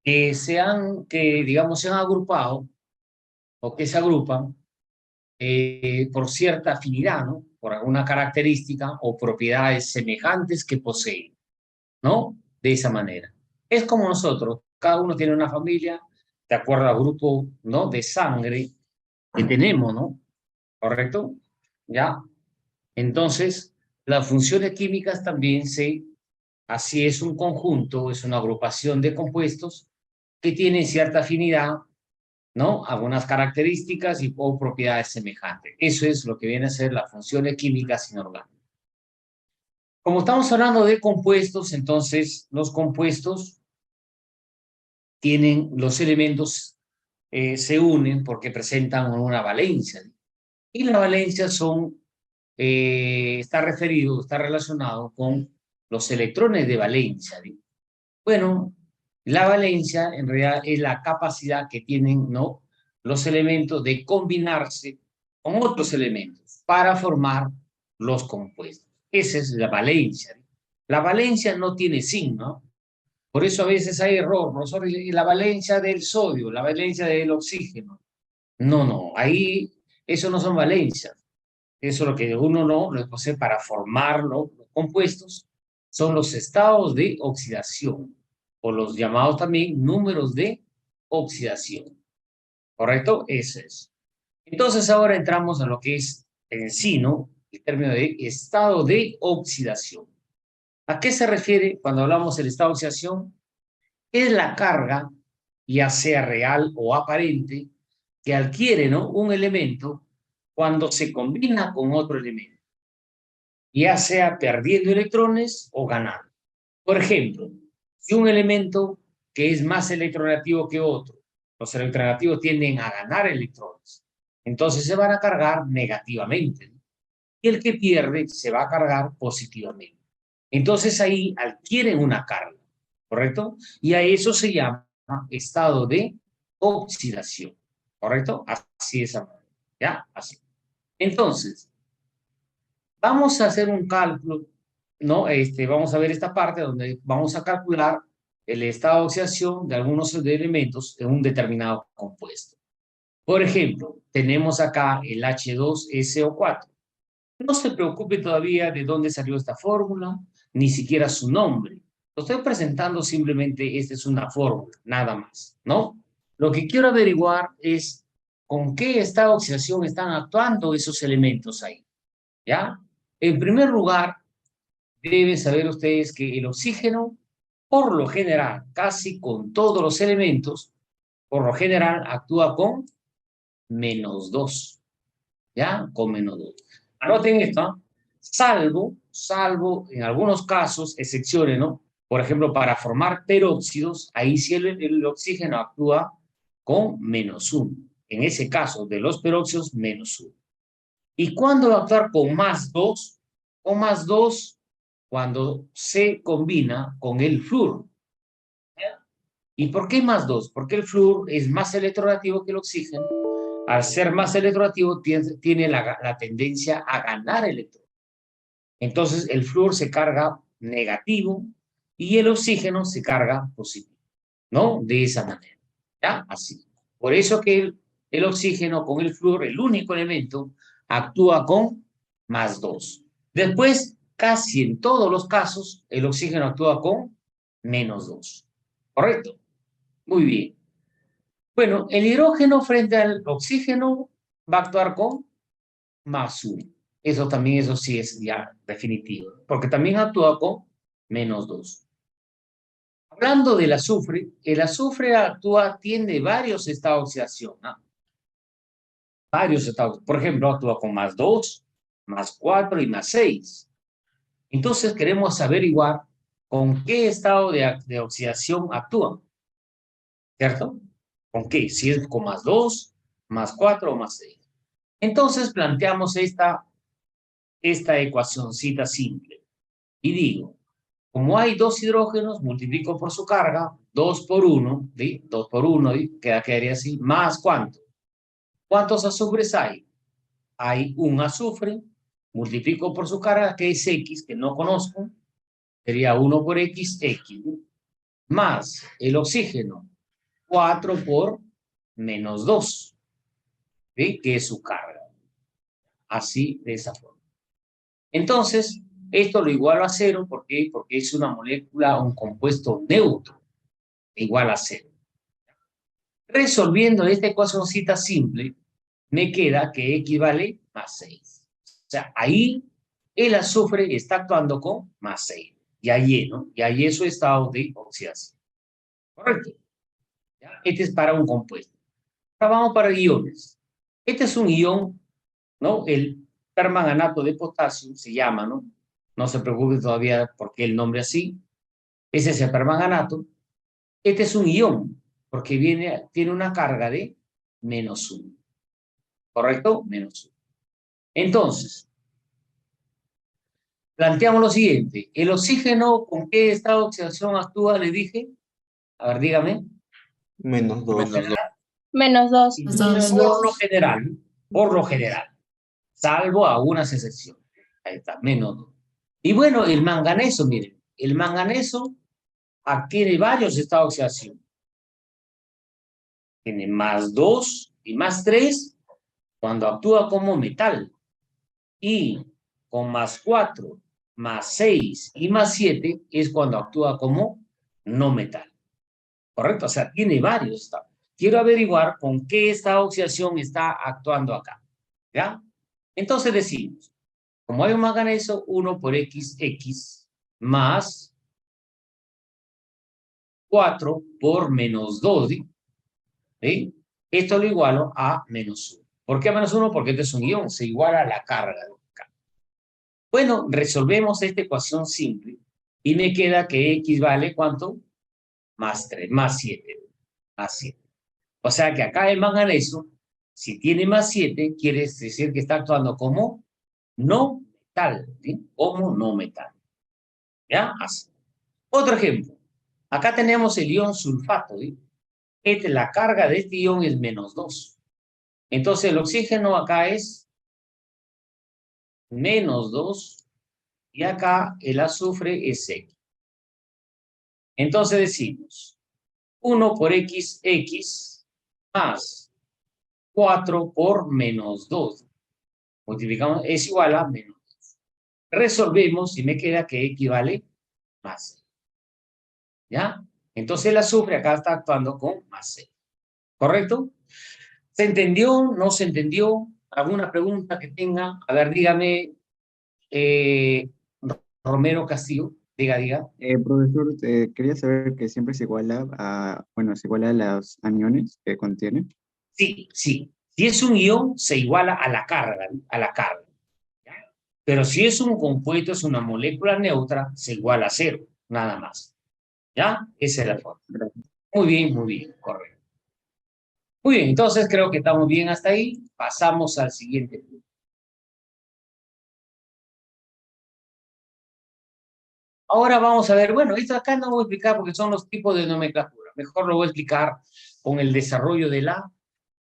digamos, se han agrupado o que se agrupan por cierta afinidad, ¿no? Por alguna característica o propiedades semejantes que poseen, ¿no? De esa manera. Es como nosotros, cada uno tiene una familia de acuerdo al grupo, ¿no? De sangre que tenemos, ¿no? ¿Correcto? ¿Ya? Entonces, las funciones químicas también así es un conjunto, es una agrupación de compuestos que tienen cierta afinidad, ¿no? Algunas características o propiedades semejantes. Eso es lo que viene a ser las funciones químicas inorgánicas. Como estamos hablando de compuestos, entonces los compuestos tienen los elementos, se unen porque presentan una valencia. Y la valencia está relacionado con los electrones de valencia. Bueno, la valencia en realidad es la capacidad que tienen, ¿no? Los elementos de combinarse con otros elementos para formar los compuestos. Esa es la valencia. La valencia no tiene signo. Por eso a veces hay error, profesor, y la valencia del sodio, la valencia del oxígeno. No, no, ahí eso no son valencias. Eso es lo que uno no lo posee para formar los compuestos. Son los estados de oxidación, o los llamados también números de oxidación. ¿Correcto? Ese es. Entonces ahora entramos a lo que es en sí, ¿no? El término de estado de oxidación. ¿A qué se refiere cuando hablamos del estado de oxidación? Es la carga, ya sea real o aparente, que adquiere, ¿no? Un elemento cuando se combina con otro elemento, ya sea perdiendo electrones o ganando. Por ejemplo, si un elemento que es más electronegativo que otro, los electronegativos tienden a ganar electrones, entonces se van a cargar negativamente, ¿no? Y el que pierde se va a cargar positivamente. Entonces ahí adquieren una carga, ¿correcto? Y a eso se llama estado de oxidación, ¿correcto? Así es, ¿ya? Así. Entonces, vamos a hacer un cálculo, ¿no? Vamos a ver esta parte donde vamos a calcular el estado de oxidación de algunos elementos en un determinado compuesto. Por ejemplo, tenemos acá el H2SO4. No se preocupe todavía de dónde salió esta fórmula, ni siquiera su nombre. Lo estoy presentando simplemente, esta es una fórmula, nada más, ¿no? Lo que quiero averiguar es con qué estado de oxidación están actuando esos elementos ahí, ¿ya? En primer lugar, deben saber ustedes que el oxígeno, por lo general, casi con todos los elementos, por lo general actúa con -2, ¿ya? Con -2. Anoten esto, ¿no? Salvo en algunos casos, excepciones, ¿no? Por ejemplo, para formar peróxidos, ahí sí el oxígeno actúa con -1. En ese caso, de los peróxidos, -1. ¿Y cuándo va a actuar con +2? Con +2 cuando se combina con el flúor. ¿Y por qué +2? Porque el flúor es más electronegativo que el oxígeno. Al ser más electronegativo, tiene la tendencia a ganar electrones. Entonces, el flúor se carga negativo y el oxígeno se carga positivo, ¿no? De esa manera, ¿ya? Así. Por eso que el oxígeno con el flúor, el único elemento, actúa con +2. Después, casi en todos los casos, el oxígeno actúa con -2. ¿Correcto? Muy bien. Bueno, el hidrógeno frente al oxígeno va a actuar con +1. Eso también, eso sí es ya definitivo, porque también actúa con -2. Hablando del azufre, el azufre tiene varios estados de oxidación, ¿no? Varios estados. Por ejemplo, actúa con +2, +4 y +6. Entonces queremos averiguar con qué estado de oxidación actúan, ¿cierto? ¿Con qué? Si es con +2, +4 o +6. Entonces planteamos esta ecuacioncita simple. Y digo, como hay dos hidrógenos, multiplico por su carga, 2 por 1, ¿sí? 2 por 1, ¿sí? Quedaría así, más ¿cuánto? ¿Cuántos azufres hay? Hay un azufre, multiplico por su carga, que es X, que no conozco, sería 1 por X, X, más el oxígeno, 4 por menos 2, ¿sí? Que es su carga. Así, de esa forma. Entonces, esto lo igualo a 0, ¿por qué? Porque es una molécula, un compuesto neutro, igual a 0. Resolviendo esta ecuacióncita simple, me queda que X vale más 6. O sea, ahí el azufre está actuando con más 6. Ya Y, ¿no? Ya Y es su estado de oxidación. ¿Correcto? ¿Ya? Este es para un compuesto. Ahora vamos para iones. Este es un ion, ¿no? El permanganato de potasio se llama, ¿no? No se preocupe todavía por qué el nombre así. Ese es el permanganato. Este es un ion, porque tiene una carga de -1. ¿Correcto? -1. Entonces, planteamos lo siguiente. ¿El oxígeno con qué estado de oxidación actúa? Le dije. A ver, dígame. -2. -2. Por lo general, salvo algunas excepciones. Ahí está, -2. Y bueno, el manganeso, miren, el manganeso tiene varios estados de oxidación. Tiene +2 y +3 cuando actúa como metal. Y con +4, +6 y +7 es cuando actúa como no metal. ¿Correcto? O sea, tiene varios estados. Quiero averiguar con qué estado de oxidación está actuando acá. ¿Ya? Entonces decimos, como hay un manganeso, 1 por XX más 4 por -2, ¿sí? Esto lo igualo a -1. ¿Por qué a -1? Porque este es un ion, se iguala a la carga. Bueno, resolvemos esta ecuación simple y me queda que X vale ¿cuánto? +3, +7. +7. O sea que acá el manganeso, si tiene +7, quiere decir que está actuando como no metal, ¿sí? Como no metal. ¿Ya? Así. Otro ejemplo. Acá tenemos el ion sulfato, ¿sí? La carga de este ion es -2. Entonces el oxígeno acá es -2 y acá el azufre es X. Entonces decimos 1 por XX más 4 por -2. Multiplicamos, es igual a -2. Resolvemos y me queda que equivale más 6. ¿Ya? Entonces el azufre acá está actuando con +6. ¿Correcto? ¿Se entendió? ¿No se entendió? ¿Alguna pregunta que tenga? A ver, dígame, Romero Castillo. Diga. Profesor, quería saber que siempre se iguala a, bueno, se iguala a los aniones que contiene. Sí. Si es un ion, se iguala a la carga, ¿ya? Pero si es un compuesto, es una molécula neutra, se iguala a 0, nada más. ¿Ya? Esa es la forma. Gracias. Muy bien, correcto. Muy bien, entonces creo que estamos bien hasta ahí. Pasamos al siguiente punto. Ahora vamos a ver, bueno, esto acá no voy a explicar porque son los tipos de nomenclatura. Mejor lo voy a explicar con el desarrollo de la,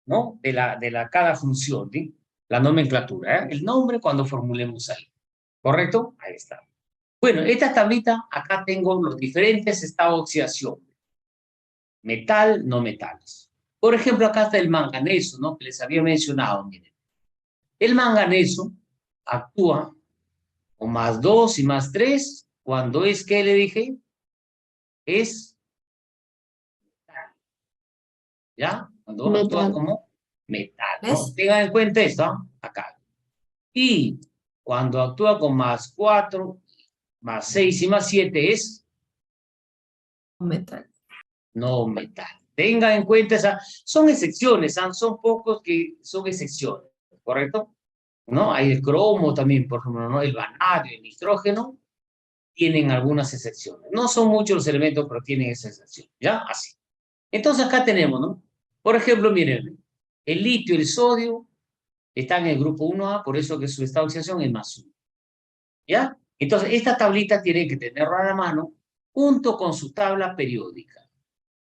¿no? De la cada función, ¿sí? La nomenclatura, ¿eh? El nombre cuando formulemos ahí. ¿Correcto? Ahí está. Bueno, esta tablita, acá tengo los diferentes estados de oxidación. Metal, no metales. Por ejemplo, acá está el manganeso, ¿no? Que les había mencionado, miren. El manganeso actúa con +2 y +3 cuando es, ¿qué le dije? Es metal, ¿ya? Cuando actúa como metal, ¿no? Tengan en cuenta esto, ¿no? Acá. Y cuando actúa con +4, +6 y +7 es Metal. no metal. Tengan en cuenta son excepciones, son pocos que son excepciones, ¿correcto? ¿No? Hay el cromo también, por ejemplo, ¿no? El vanadio, el nitrógeno, tienen algunas excepciones. No son muchos los elementos, pero tienen esa excepción, ¿ya? Así. Entonces acá tenemos, ¿no? Por ejemplo, miren, el litio y el sodio están en el grupo 1A, por eso que su estado de oxidación es +1, ¿ya? Entonces, esta tablita tienen que tenerla a la mano junto con su tabla periódica.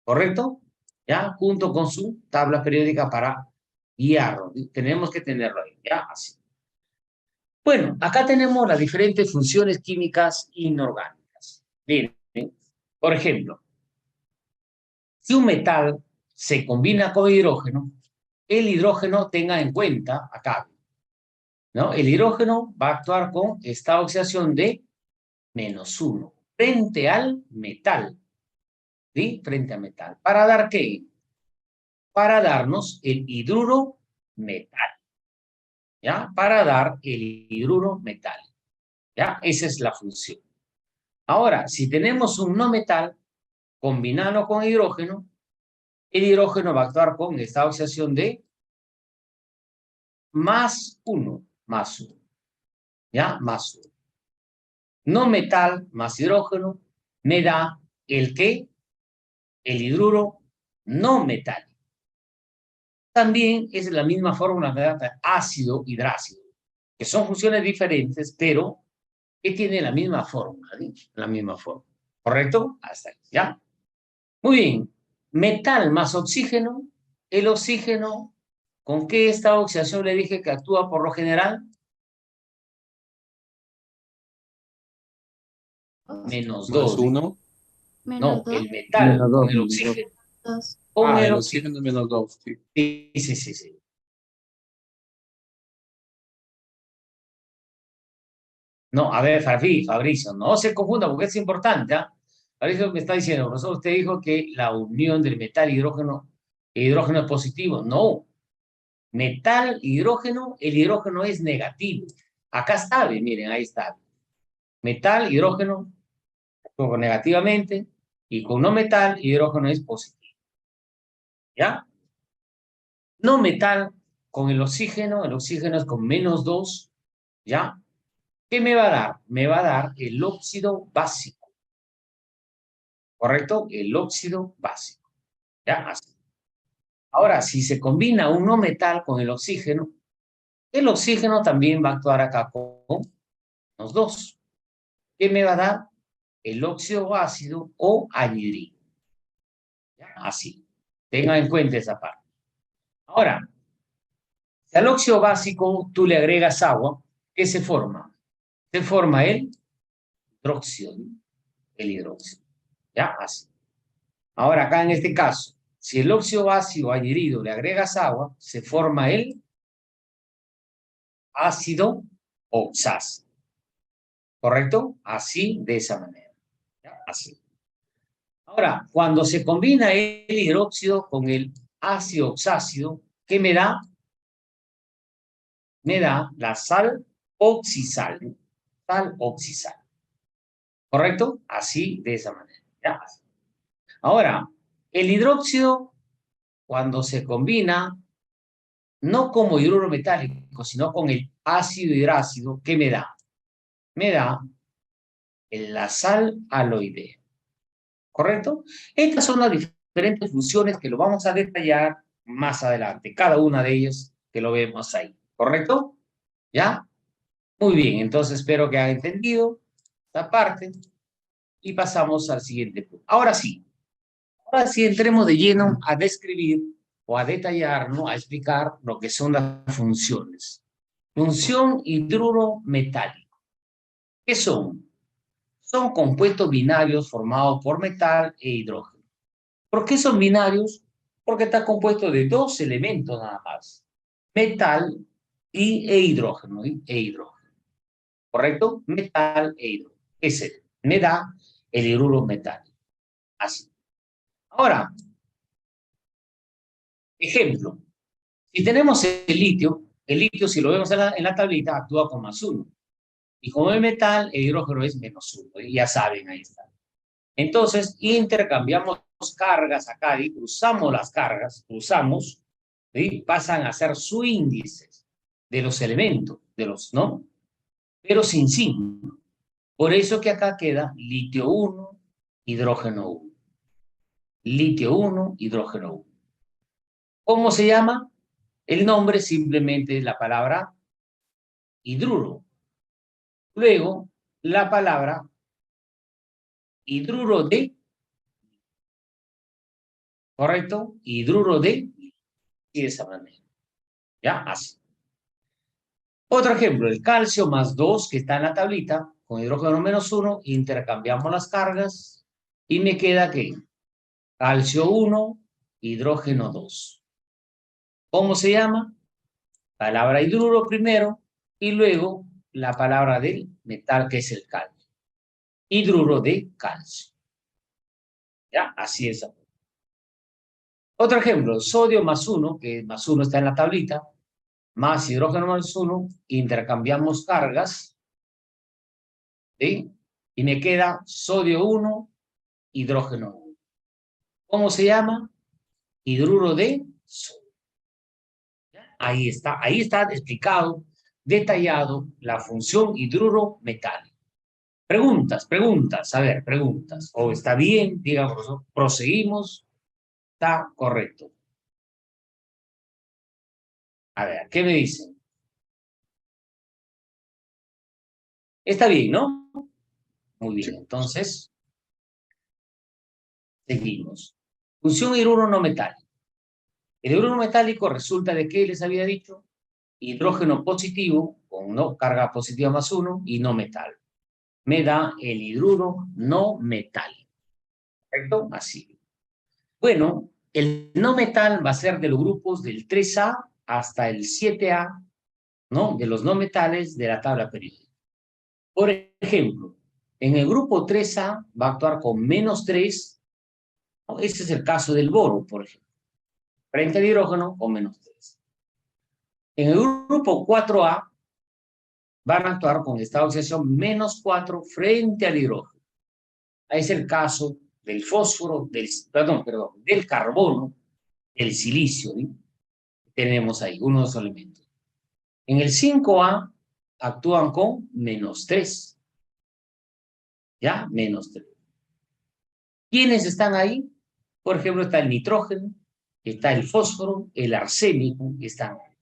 ¿Correcto? ¿Ya? Junto con su tabla periódica para guiarlo. Tenemos que tenerlo ahí, ¿ya? Así. Bueno, acá tenemos las diferentes funciones químicas inorgánicas. Miren, por ejemplo, si un metal se combina con hidrógeno, el hidrógeno tenga en cuenta acá, ¿no? El hidrógeno va a actuar con esta oxidación de -1 frente al metal, ¿sí? Frente al metal. ¿Para dar qué? Para darnos el hidruro metal, ¿ya? Para dar el hidruro metal, ¿ya? Esa es la función. Ahora, si tenemos un no metal combinado con hidrógeno, el hidrógeno va a actuar con esta oxidación de +1, ¿ya? +1. No metal más hidrógeno me da el ¿qué? El hidruro no metálico. También es la misma fórmula de ácido hidrácido, que son funciones diferentes, pero que tienen la misma fórmula, ¿sí? La misma fórmula. ¿Correcto? Hasta ahí, ¿ya? Muy bien. Metal más oxígeno. El oxígeno, ¿con qué esta oxidación le dije que actúa por lo general? -2. +1. No, -2. el metal -2, con el -2. oxígeno. 2. Con el El oxígeno. oxígeno -2. Sí. Sí, sí, sí, sí. No, a ver, Fabricio, no se confunda porque es importante, ¿ah? Fabricio me está diciendo, profesor, usted dijo que la unión del metal y hidrógeno es positivo. No, metal, hidrógeno, el hidrógeno es negativo. Acá está, miren, ahí está. Metal, hidrógeno, negativamente, y con no metal, hidrógeno es positivo. ¿Ya? No metal, con el oxígeno es con -2, ¿ya? ¿Qué me va a dar? Me va a dar el óxido básico. ¿Correcto? El óxido básico. ¿Ya? Así. Ahora, si se combina un no metal con el oxígeno también va a actuar acá con los dos. ¿Qué me va a dar? El óxido ácido o anhidrino. ¿Ya? Así. Tengan en cuenta esa parte. Ahora, si al óxido básico tú le agregas agua, ¿qué se forma? Se forma el hidróxido. El hidróxido. ¿Ya? Así. Ahora, acá en este caso, si el óxido ácido anhidrido le agregas agua, se forma el ácido oxácido. ¿Correcto? Así, de esa manera. ¿Ya? Así. Ahora, cuando se combina el hidróxido con el ácido oxácido, ¿qué me da? Me da la sal oxisal. Sal oxisal. ¿Correcto? Así, de esa manera. ¿Ya? Ahora, el hidróxido, cuando se combina, no como hidruro metálico, sino con el ácido hidrácido, ¿qué me da? Me da la sal aloidea. ¿Correcto? Estas son las diferentes funciones que lo vamos a detallar más adelante, cada una de ellas que lo vemos ahí. ¿Correcto? ¿Ya? Muy bien, entonces espero que hayan entendido esta parte y pasamos al siguiente punto. Ahora sí entremos de lleno a describir o a detallar, ¿no? A explicar lo que son las funciones. Función hidruro metálico. ¿Qué son? Son compuestos binarios formados por metal e hidrógeno. ¿Por qué son binarios? Porque está compuesto de dos elementos nada más. Metal e hidrógeno. ¿Correcto? Metal e hidrógeno. Ese me da el hidruro metálico. Así. Ahora, ejemplo. Si tenemos el litio si lo vemos en la tablita, actúa con +1. Y como es metal, el hidrógeno es -1. Ya saben, ahí está. Entonces, intercambiamos cargas acá y cruzamos las cargas, ¿sí? Pasan a ser su índices de los elementos, ¿no? Pero sin signo. Por eso que acá queda litio 1, hidrógeno 1. Litio 1, hidrógeno 1. ¿Cómo se llama? El nombre simplemente es la palabra hidruro. Luego, la palabra hidruro de, ¿correcto? Hidruro de, y de esa manera. ¿Ya? Así. Otro ejemplo, el calcio +2 que está en la tablita, con hidrógeno -1, intercambiamos las cargas y me queda que calcio 1 hidrógeno 2. ¿Cómo se llama? Palabra hidruro primero y luego la palabra del metal que es el calcio. Hidruro de calcio. ¿Ya? Así es. Otro ejemplo, sodio más 1, que más 1 está en la tablita, más hidrógeno más 1, intercambiamos cargas, ¿sí? Y me queda sodio 1, hidrógeno 1. ¿Cómo se llama? Hidruro de sodio. Ahí está explicado, detallado, la función hidruro metálico. Preguntas, a ver, preguntas. O está bien, digamos, proseguimos, está correcto. A ver, ¿qué me dicen? Está bien, ¿no? Muy bien, entonces, seguimos. Función hidruro no metálico. El hidruro metálico resulta de que les había dicho hidrógeno positivo con no carga positiva más 1 y no metal. Me da el hidruro no metálico. ¿Correcto? Así. Bueno, el no metal va a ser de los grupos del 3A hasta el 7A, ¿no? De los no metales de la tabla periódica. Por ejemplo, en el grupo 3A va a actuar con -3. ¿No? Este es el caso del boro, por ejemplo. Frente al hidrógeno con -3. En el grupo 4A van a actuar con estado de oxidación -4 frente al hidrógeno. Ahí es el caso del fósforo, del carbono, del silicio, ¿sí? Tenemos ahí unos elementos. En el 5A actúan con -3. ¿Ya? -3. ¿Quiénes están ahí? Por ejemplo, está el nitrógeno, está el fósforo, el arsénico, están ahí.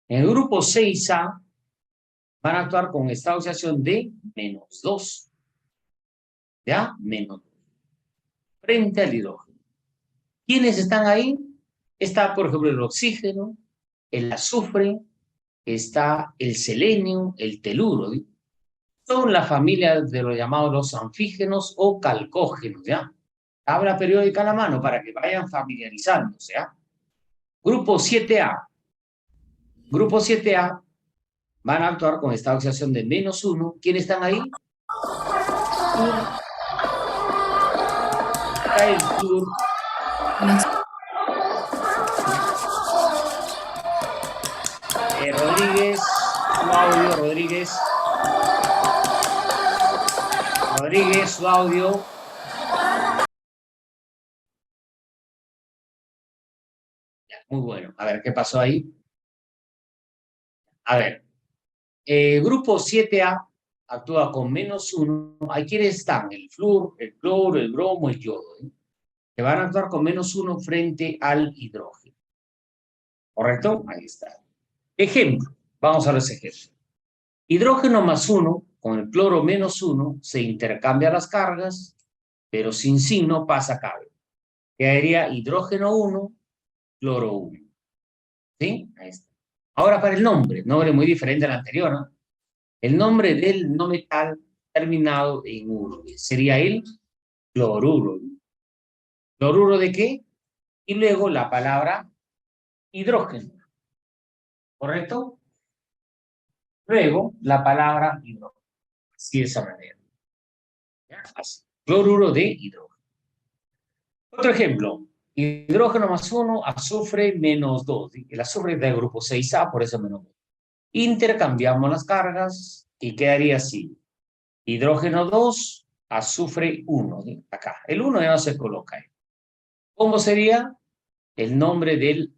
En el grupo 6A van a actuar con estado de oxidación de -2. ¿Ya? -2. Frente al hidrógeno. ¿Quiénes están ahí? Está, por ejemplo, el oxígeno, el azufre, está el selenio, el teluro, ¿sí? Son la familia de los llamados los anfígenos o calcógenos, ¿ya? Tabla periódica a la mano para que vayan familiarizándose, ¿ya? Grupo 7A. Grupo 7A van a actuar con estado de oxidación de -1. ¿Quiénes están ahí? Está el flúor. Rodríguez, su audio, Rodríguez. Rodríguez, su audio. Ya, muy bueno. A ver, ¿qué pasó ahí? A ver, grupo 7A actúa con -1. Ahí quiénes están, el flúor, el cloro, el bromo, el yodo, ¿eh? Que van a actuar con -1 frente al hidrógeno. ¿Correcto? Ahí está. Ejemplo, vamos a los ejemplos. Hidrógeno más 1 con el cloro -1 se intercambia las cargas, pero sin signo pasa cable. Quedaría hidrógeno 1, cloro 1. ¿Sí? Ahí está. Ahora para el nombre muy diferente al anterior, ¿no? El nombre del no metal terminado en 1 sería el cloruro. ¿Cloruro de qué? Y luego la palabra hidrógeno. ¿Correcto? Luego la palabra hidrógeno. Así de esa manera. ¿Ya? Así. Cloruro de hidrógeno. Otro ejemplo. Hidrógeno más 1, azufre -2. El azufre es del grupo 6A, por eso -2. Intercambiamos las cargas y quedaría así. Hidrógeno 2, azufre 1. ¿Sí? Acá. El 1 ya no se coloca ahí. ¿Cómo sería? El nombre del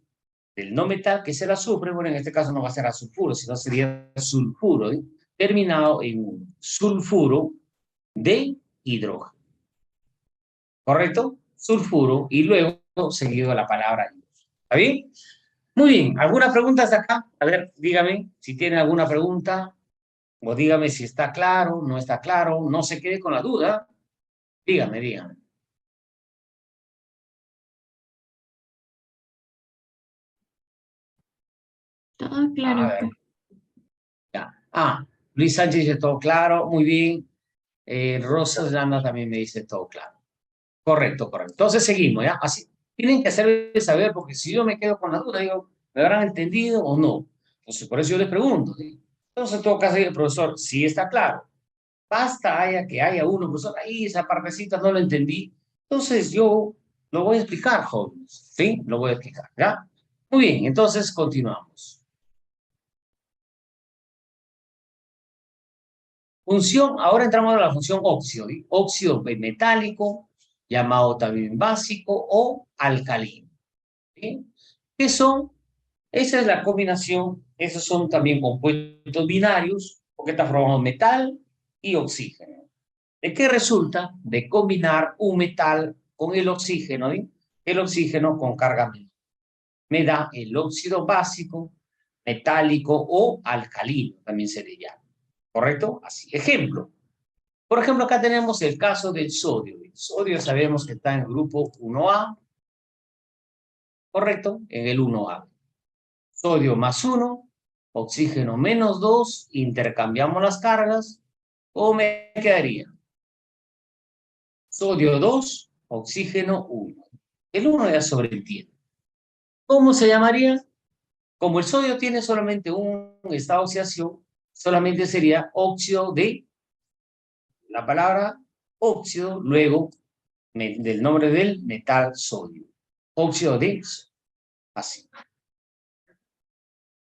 no metal, que es el azufre. Bueno, en este caso no va a ser azufuro, sino sería sulfuro, ¿sí? Terminado en 1. Sulfuro de hidrógeno. ¿Correcto? Sulfuro y luego seguido la palabra hidrógeno. ¿Está bien? Muy bien. ¿Alguna pregunta hasta acá? A ver, dígame si tiene alguna pregunta o dígame si está claro, no está claro, no se quede con la duda. Dígame, dígame. Todo claro. A ver. Ya. Luis Sánchez dice todo claro, muy bien. Rosa Yanda también me dice todo claro. Correcto, correcto. Entonces seguimos, ¿ya? Así. Tienen que hacerme saber, porque si yo me quedo con la duda, digo, ¿me habrán entendido o no? Entonces, por eso yo les pregunto, ¿sí? Entonces, en todo caso, el profesor, sí está claro. Basta que haya uno, profesor, ahí esa partecita no lo entendí. Entonces, yo lo voy a explicar, jóvenes, ¿sí? Lo voy a explicar, ¿ya? Muy bien, entonces continuamos. Función, ahora entramos a la función óxido, ¿sí? Óxido metálico, llamado también básico o alcalino, ¿sí? ¿Qué son? Esa es la combinación, esos son también compuestos binarios, porque está formado metal y oxígeno. ¿De qué resulta? De combinar un metal con el oxígeno, ¿sí? El oxígeno con carga menor. Me da el óxido básico, metálico o alcalino, también se le llama. ¿Correcto? Así. Ejemplo. Por ejemplo, acá tenemos el caso del sodio. El sodio sabemos que está en el grupo 1A, ¿correcto? En el 1A. Sodio más 1, oxígeno menos 2, intercambiamos las cargas, ¿cómo me quedaría? Sodio 2, oxígeno 1. El 1 ya sobreentiende. ¿Cómo se llamaría? Como el sodio tiene solamente un estado de oxidación, solamente sería óxido de, la palabra óxido, luego del nombre del metal sodio. Óxido de, así.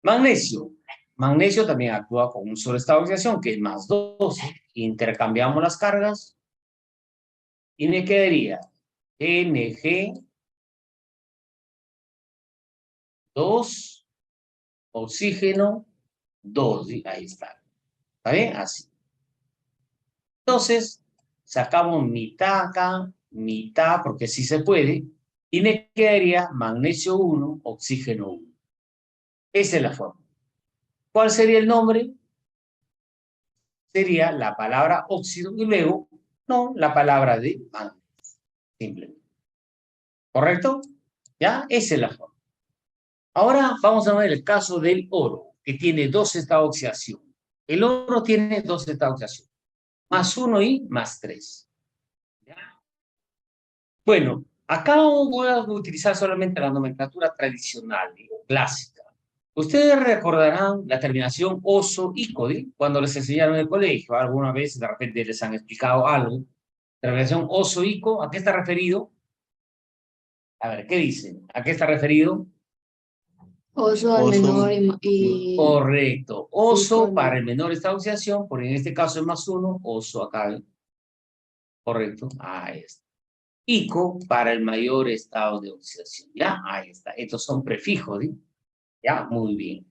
Magnesio. Magnesio también actúa con un solo estado de oxidación, que es más 12. Intercambiamos las cargas y me quedaría Mg2, oxígeno 2. Ahí está. ¿Está bien? Así. Entonces, sacamos mitad acá, mitad, porque sí se puede, y me quedaría magnesio 1, oxígeno 1. Esa es la forma. ¿Cuál sería el nombre? Sería la palabra óxido y luego, no, la palabra de magnesio, simplemente. ¿Correcto? ¿Ya? Esa es la forma. Ahora vamos a ver el caso del oro, que tiene dos estados de oxidación. El oro tiene dos estados de oxidación, más 1 y más 3. ¿Ya? Bueno, acá voy a utilizar solamente la nomenclatura tradicional, digo, clásica. Ustedes recordarán la terminación oso-ico, cuando les enseñaron en el colegio. Alguna vez de repente les han explicado algo. Terminación oso-ico, ¿a qué está referido? A ver, ¿qué dicen? ¿A qué está referido? Oso al Oso, menor Correcto. ico Oso al para mayor. el menor estado de oxidación, por en este caso es más 1, oso acá. Correcto. Ahí está. Ico para el mayor estado de oxidación. Ya, ahí está. Estos son prefijos, ¿sí? Ya, muy bien.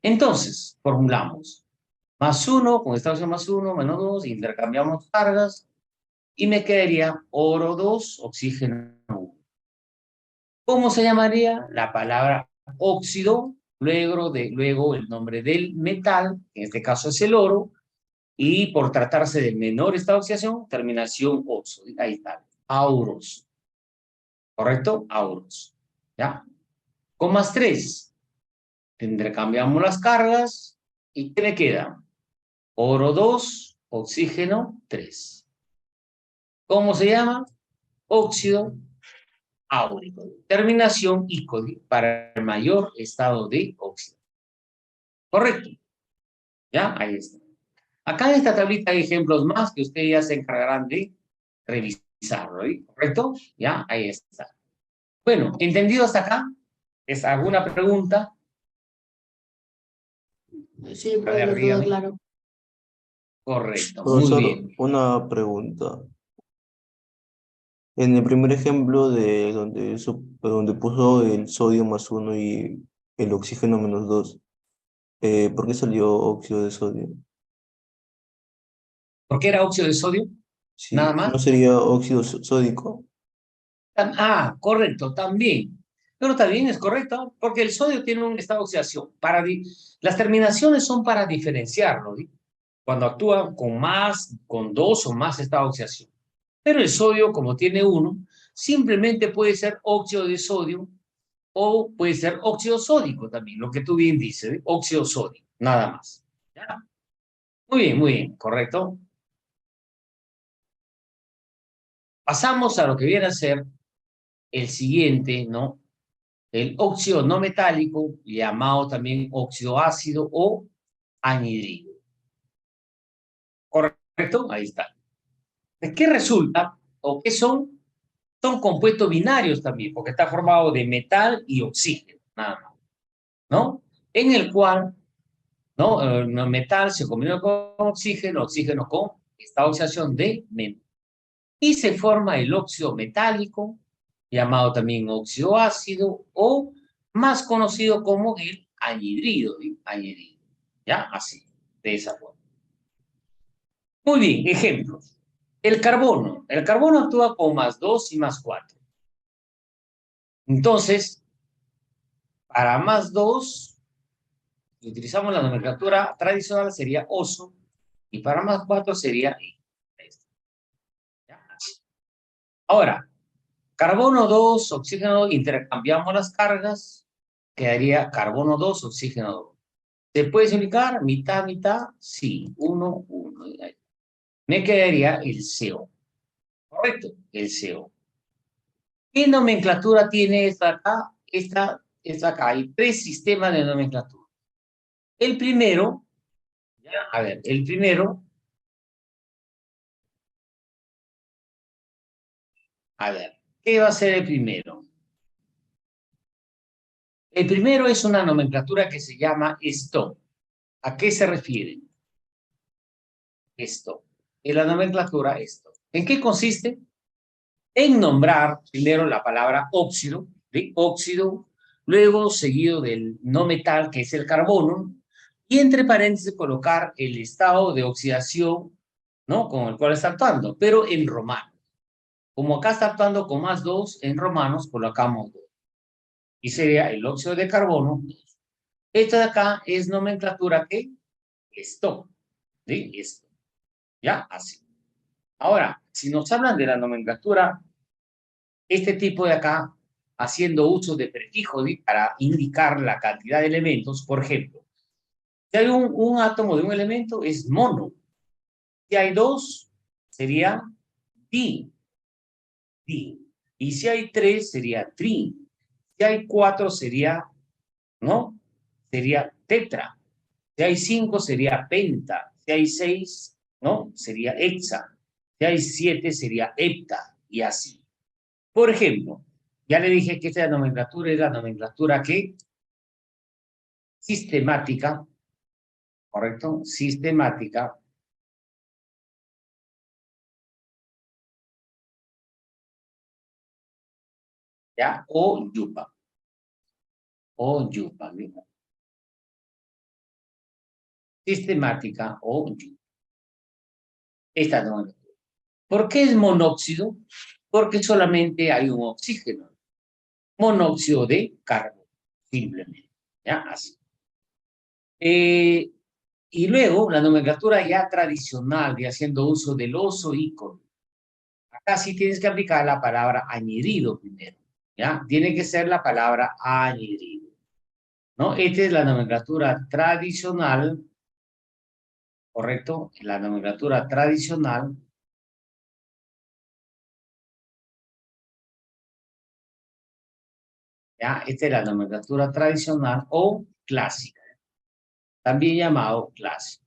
Entonces, formulamos. Más 1, con estado de oxidación más 1, menos 2, intercambiamos cargas y me quedaría oro 2, oxígeno 1. ¿Cómo se llamaría? La palabra óxido, luego el nombre del metal, en este caso es el oro, y por tratarse del menor estado de oxidación, terminación oxo. Ahí está. Auros. ¿Correcto? Auros. ¿Ya? Con más 3. Intercambiamos las cargas. ¿Y qué me queda? Oro 2, oxígeno 3. ¿Cómo se llama? Óxido áurico. Terminación ico para el mayor estado de óxido. ¿Correcto? ¿Ya? Ahí está. Acá en esta tablita hay ejemplos más que ustedes ya se encargarán de revisarlo, ¿sí? ¿Correcto? ¿Ya? Ahí está. Bueno, ¿entendido hasta acá? ¿Es alguna pregunta? Sí, A ver, profesor, todo dígame. claro. Correcto, muy profesor, bien. una pregunta. En el primer ejemplo de donde puso el sodio más 1 y el oxígeno menos 2, ¿por qué salió óxido de sodio? ¿Por qué era óxido de sodio? Nada Sí, ¿no más. sería óxido sódico? Correcto, también. Pero también es correcto, porque el sodio tiene un estado de oxidación. Las terminaciones son para diferenciarlo, ¿sí? Cuando actúan con más, con dos o más estados de oxidación. Pero el sodio, como tiene uno, simplemente puede ser óxido de sodio o puede ser óxido sódico también, lo que tú bien dices, ¿sí? Óxido sódico, nada más. ¿Ya? Muy bien, correcto. Pasamos a lo que viene a ser el siguiente, ¿no? El óxido no metálico, llamado también óxido ácido o anhidrido. ¿Correcto? Ahí está. ¿De qué resulta? ¿O qué son? Son compuestos binarios también, porque está formado de metal y oxígeno, nada más, ¿no? En el cual, ¿no? El metal se combina con oxígeno, oxígeno con esta oxidación de metal. Y se forma el óxido metálico, llamado también óxido ácido, o más conocido como el anhidrido, ¿sí? Anhidrido. ¿Ya? Así, de esa forma. Muy bien, ejemplos. El carbono. El carbono actúa con +2 y +4. Entonces, para +2, si utilizamos la nomenclatura tradicional, sería oso, y para +4 sería ¿ya? Ahora, carbono 2, oxígeno 2, intercambiamos las cargas, quedaría carbono 2, oxígeno 2. ¿Se puede explicar? Mitad, mitad, sí, 1, 1. Me quedaría el CO. ¿Correcto? El CO. ¿Qué nomenclatura tiene esta acá? Esta acá. Hay 3 sistemas de nomenclatura. El primero, a ver, el primero, a ver, ¿qué va a ser el primero? El primero es una nomenclatura que se llama stop. ¿A qué se refiere? Stop. En la nomenclatura stop. ¿En qué consiste? En nombrar primero la palabra óxido, ¿sí? Óxido, luego seguido del no metal, que es el carbono, y entre paréntesis colocar el estado de oxidación, ¿no? Con el cual está actuando, pero en romano. Como acá está actuando con +2, en romanos colocamos 2. Y sería el óxido de carbono. Esta de acá es nomenclatura que stop, ¿sí? Esto. ¿Ya? Así. Ahora, si nos hablan de la nomenclatura, este tipo de acá, haciendo uso de prefijo, ¿sí? Para indicar la cantidad de elementos, por ejemplo, si hay un átomo de un elemento, es mono. Si hay 2, sería di. Y si hay 3, sería tri. Si hay 4, sería, ¿no? Sería tetra. Si hay 5, sería penta. Si hay 6, ¿no? Sería hexa. Si hay 7, sería hepta. Y así. Por ejemplo, ya le dije que esta nomenclatura es la nomenclatura que sistemática, ¿correcto? Sistemática. ¿Ya? O yupa. O yupa, ¿no? Sistemática o yupa. Esta nomenclatura. ¿Por qué es monóxido? Porque solamente hay un oxígeno. Monóxido de carbono, simplemente. ¿Ya? Así. Y luego la nomenclatura ya tradicional de haciendo uso del oso ícono. Acá sí tienes que aplicar la palabra añadido primero, ¿ya? Tiene que ser la palabra añadido, ¿no? Esta es la nomenclatura tradicional, ¿correcto? La nomenclatura tradicional. ¿Ya? Esta es la nomenclatura tradicional o clásica, también llamado clásico.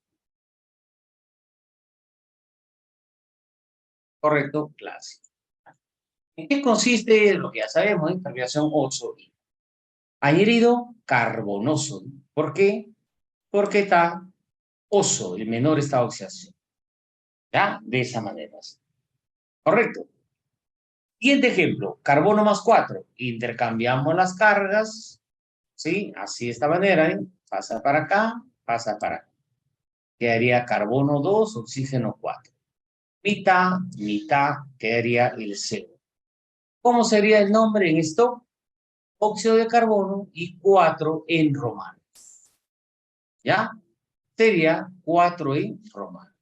¿Correcto? Clásico. ¿En qué consiste lo que ya sabemos, en abreviación oso? Añadido carbonoso. ¿Por qué? Porque está oso, el menor estado de oxidación. ¿Ya? De esa manera. ¿Correcto? Siguiente ejemplo, carbono +4. Intercambiamos las cargas, ¿sí? Así de esta manera, ¿eh? Pasa para acá, pasa para acá. Quedaría carbono 2, oxígeno 4. Mitad, mitad, quedaría el CO. ¿Cómo sería el nombre en esto? Óxido de carbono y 4 en romano. ¿Ya? Sería 4 en romano.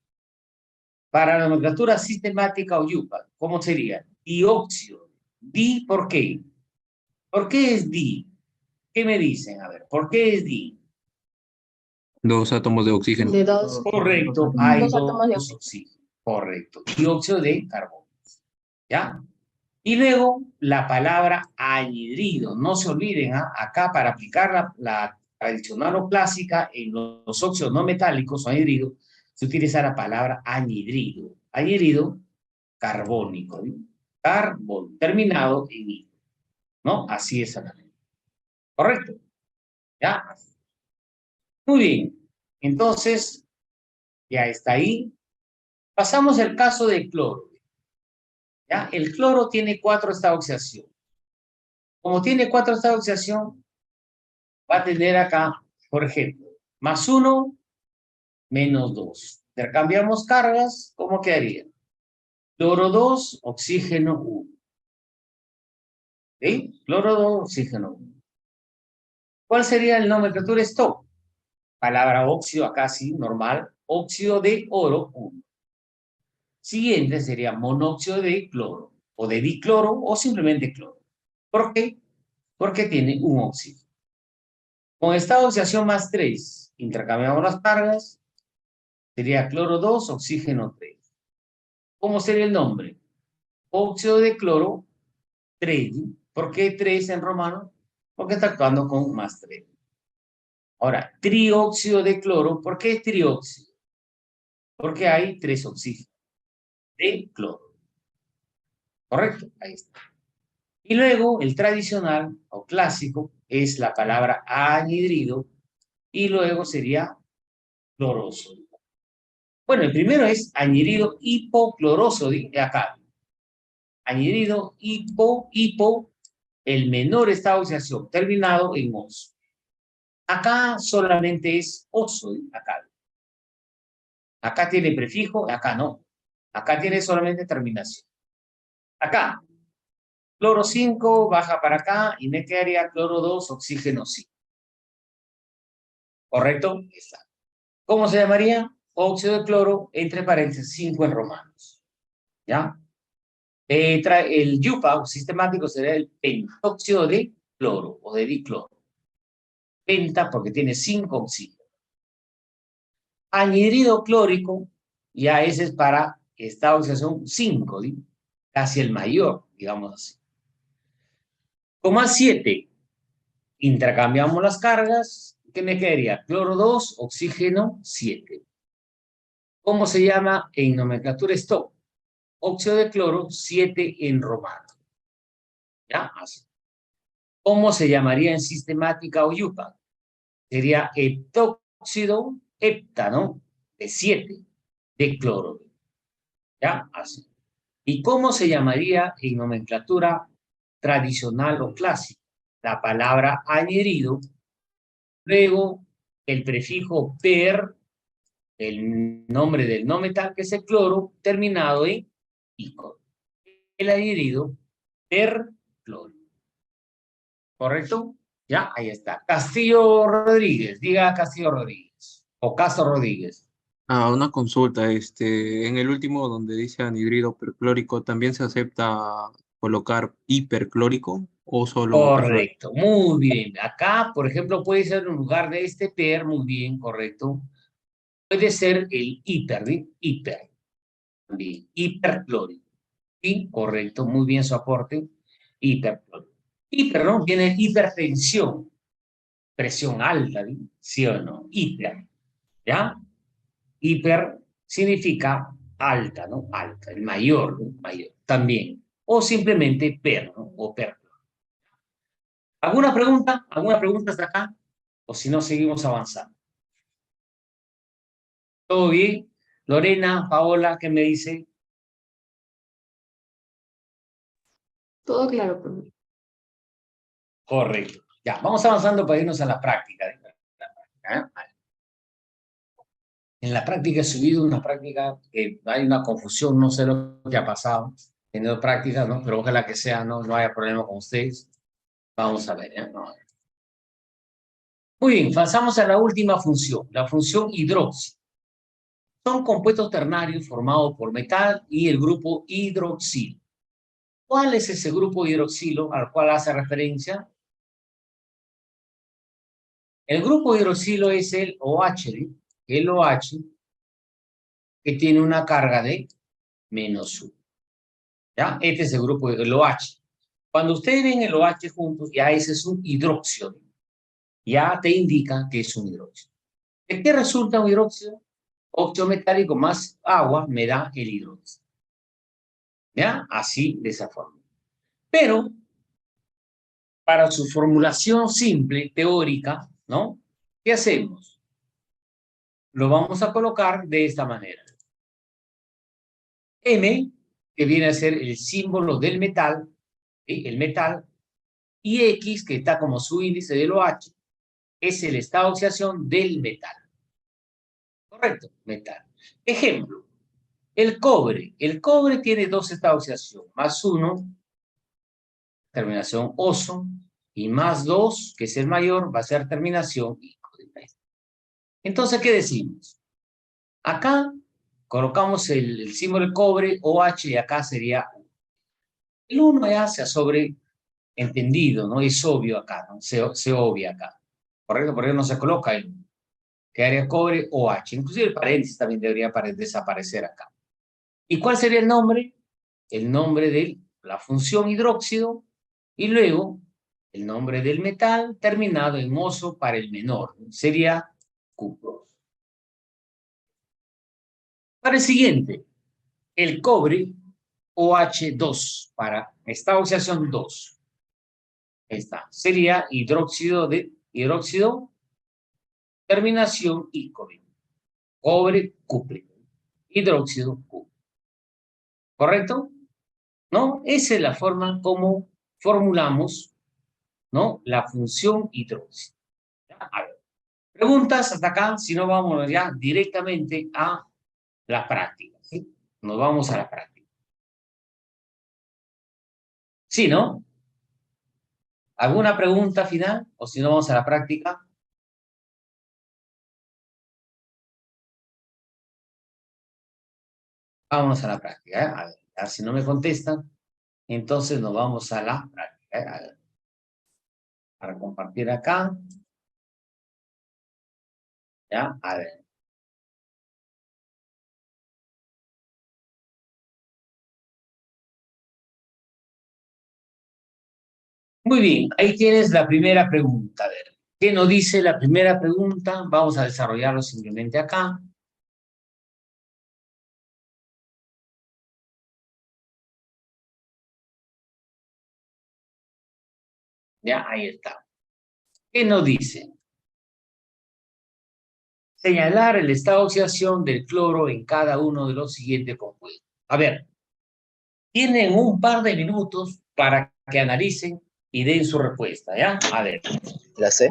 Para la nomenclatura sistemática o yupa, ¿cómo sería? Dióxido. Di, ¿por qué? ¿Por qué es di? ¿Qué me dicen? A ver, ¿por qué es di? 2 átomos de oxígeno. De dos. Correcto, hay Dos átomos de dos oxígenos. Correcto. Dióxido de carbono. ¿Ya? Y luego la palabra anhidrido. No se olviden, acá para aplicar la tradicional o clásica en los óxidos no metálicos o anhidridos, se utiliza la palabra anhidrido. Anhidrido carbónico, ¿no? Carbón, terminado en hidro, ¿no? Así es acá. ¿Correcto? ¿Ya? Muy bien. Entonces, ya está ahí. Pasamos al caso del cloro. ¿Ya? El cloro tiene 4 estados de oxidación. Como tiene 4 estados de oxidación, va a tener acá, por ejemplo, +1, -2. Intercambiamos cargas, ¿cómo quedaría? Cloro 2, oxígeno 1. ¿Sí? Cloro 2, oxígeno 1. ¿Cuál sería el nomenclatura stop? Palabra óxido, acá sí, normal. Óxido de oro 1. Siguiente sería monóxido de cloro, o de dicloro, o simplemente cloro. ¿Por qué? Porque tiene un óxido. Con estado de oxidación +3, intercambiamos las cargas, sería cloro 2, oxígeno 3. ¿Cómo sería el nombre? Óxido de cloro 3. ¿Por qué 3 en romano? Porque está actuando con +3. Ahora, trióxido de cloro. ¿Por qué trióxido? Porque hay 3 oxígenos de cloro. ¿Correcto? Ahí está. Y luego el tradicional o clásico es la palabra anhidrido y luego sería cloroso. Bueno, el primero es anhidrido hipocloroso, acá. Anhidrido hipo, el menor estado de oxidación, terminado en oso. Acá solamente es oso, acá. Acá tiene prefijo, acá no. Acá tiene solamente terminación. Acá, cloro 5 baja para acá y me quedaría cloro 2, oxígeno 5. ¿Correcto? Está. ¿Cómo se llamaría? Óxido de cloro, entre paréntesis, 5 en romanos. ¿Ya? El yupa sistemático sería el pentóxido de cloro o de dicloro. Penta porque tiene 5 oxígenos. Anhidrido clórico, ya ese es para estado de oxidación 5, ¿sí? Casi el mayor, digamos así. Con +7, intercambiamos las cargas. ¿Qué me quedaría? Cloro 2, oxígeno 7. ¿Cómo se llama en nomenclatura stop? Óxido de cloro 7 en romano. ¿Ya? Así. ¿Cómo se llamaría en sistemática o yupa? Sería heptóxido heptano de 7 de cloro. ¿Ya? Así. ¿Y cómo se llamaría en nomenclatura tradicional o clásica? La palabra anhidrido, luego el prefijo per, el nombre del no metal, que es el cloro, terminado en ico. El anhidrido percloro. ¿Correcto? Ya, ahí está. Castillo Rodríguez, diga Castillo Rodríguez. O Caso Rodríguez. Ah, una consulta, en el último donde dice anhidrido perclórico, ¿también se acepta colocar hiperclórico o solo perclórico? Correcto, muy bien. Acá, por ejemplo, puede ser en lugar de este per, muy bien, correcto. Puede ser el hiper, ¿sí? Hiper, también. Hiperclórico. Sí, correcto, muy bien su aporte. Hiperclórico. Hiper, ¿no? Viene hipertensión, presión alta, ¿sí o no? Hiper, ¿ya? Hiper significa alta, ¿no? Alta, el mayor, ¿no? Mayor, también. O simplemente per, ¿no? O per. ¿Alguna pregunta? ¿Alguna pregunta hasta acá? O si no, seguimos avanzando. ¿Todo bien? Lorena, Paola, ¿qué me dice? Todo claro, profe. Correcto. Ya, vamos avanzando para irnos a la práctica. En la práctica he subido una práctica que hay una confusión, no sé lo que ha pasado. He tenido prácticas, ¿no? Pero ojalá que sea, no haya problema con ustedes. Vamos a ver, ¿eh? No. Muy bien, pasamos a la última función, la función hidróxido. Son compuestos ternarios formados por metal y el grupo hidroxilo. ¿Cuál es ese grupo hidroxilo al cual hace referencia? El grupo hidroxilo es el OH, el OH que tiene una carga de -1. ¿Ya? Este es el grupo, el OH. Cuando ustedes ven el OH juntos, ya ese es un hidróxido. Ya te indica que es un hidróxido. ¿De qué resulta un hidróxido? Óxido metálico más agua me da el hidróxido. ¿Ya? Así, de esa forma. Pero, para su formulación simple, teórica, ¿no? ¿Qué hacemos? Lo vamos a colocar de esta manera. M, que viene a ser el símbolo del metal, ¿sí? El metal, y X, que está como su índice del OH, es el estado de oxidación del metal. ¿Correcto? Metal. Ejemplo, el cobre. El cobre tiene dos estados de oxidación, más uno, terminación oso, y más dos, que es el mayor, va a ser terminación ico. Entonces, ¿qué decimos? Acá colocamos el símbolo del cobre, OH, y acá sería el 1 ya se ha sobreentendido, ¿no? Es obvio acá, ¿no? Se obvia acá. ¿Correcto? Por eso no se coloca el 1. Quedaría cobre OH. Inclusive el paréntesis también debería desaparecer acá. ¿Y cuál sería el nombre? El nombre de la función hidróxido y luego el nombre del metal terminado en oso para el menor. Sería Q2. Para el siguiente, el cobre OH2 para esta oxidación 2. Ahí está. Sería hidróxido, terminación ico. Cobre cuple. Hidróxido Q. ¿Correcto? ¿No? Esa es la forma como formulamos, ¿no? La función hidróxido. A ver, preguntas hasta acá, si no vamos ya directamente a la práctica, ¿sí? Nos vamos a la práctica. ¿Sí, no? ¿Alguna pregunta final? O si no, vamos a la práctica. Vámonos a la práctica, ¿eh? A ver, si no me contestan, entonces nos vamos a la práctica, ¿eh? A ver, para compartir acá. ¿Ya? A ver. Muy bien, ahí tienes la primera pregunta. A ver, ¿qué nos dice la primera pregunta? Vamos a desarrollarlo simplemente acá. Ya, ahí está. ¿Qué nos dice? Señalar el estado de oxidación del cloro en cada uno de los siguientes compuestos. A ver, tienen un par de minutos para que analicen y den su respuesta, ¿ya? A ver. La C.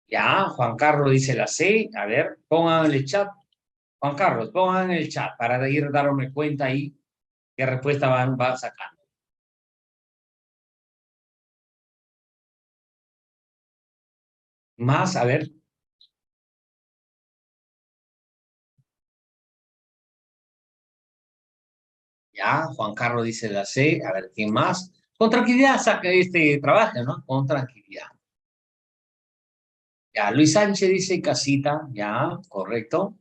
Ya, Juan Carlos dice la C. A ver, pongan en el chat. Juan Carlos, pongan en el chat para ir dándome cuenta ahí qué respuesta van sacando. Más, a ver. Ya, Juan Carlos dice la C. A ver, ¿quién más? Con tranquilidad saca trabajo, ¿no? Con tranquilidad. Ya, Luis Sánchez dice casita. Ya, correcto.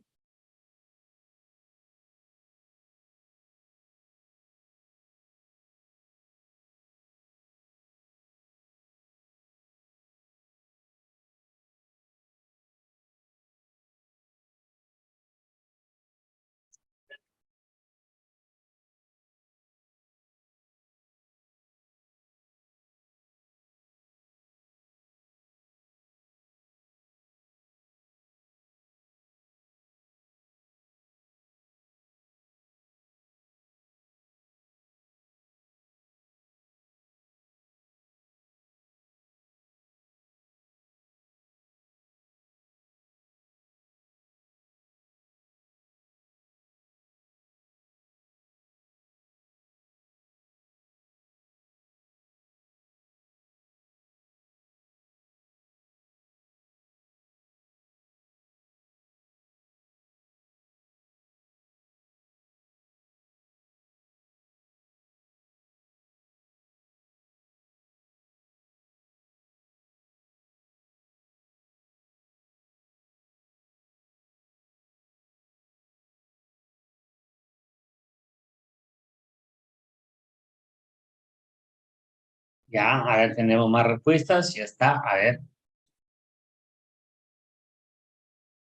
Ya, a ver, tenemos más respuestas, ya está, a ver.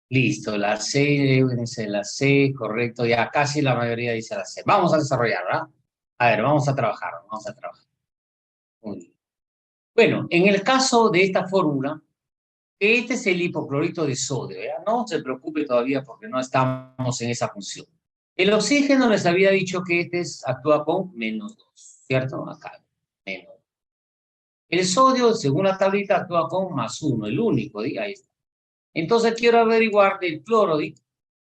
Listo, la C, dice la C, correcto, ya casi la mayoría dice la C. Vamos a desarrollar, ¿verdad? A ver, vamos a trabajar, vamos a trabajar. Muy bien. Bueno, en el caso de esta fórmula, este es el hipoclorito de sodio, ¿ya? No se preocupe todavía porque no estamos en esa función. El oxígeno les había dicho que actúa con -2, ¿cierto? Acá, menos. El sodio, según la tablita, actúa con +1, el único, ¿sí? Ahí está. Entonces quiero averiguar del cloro, ¿sí?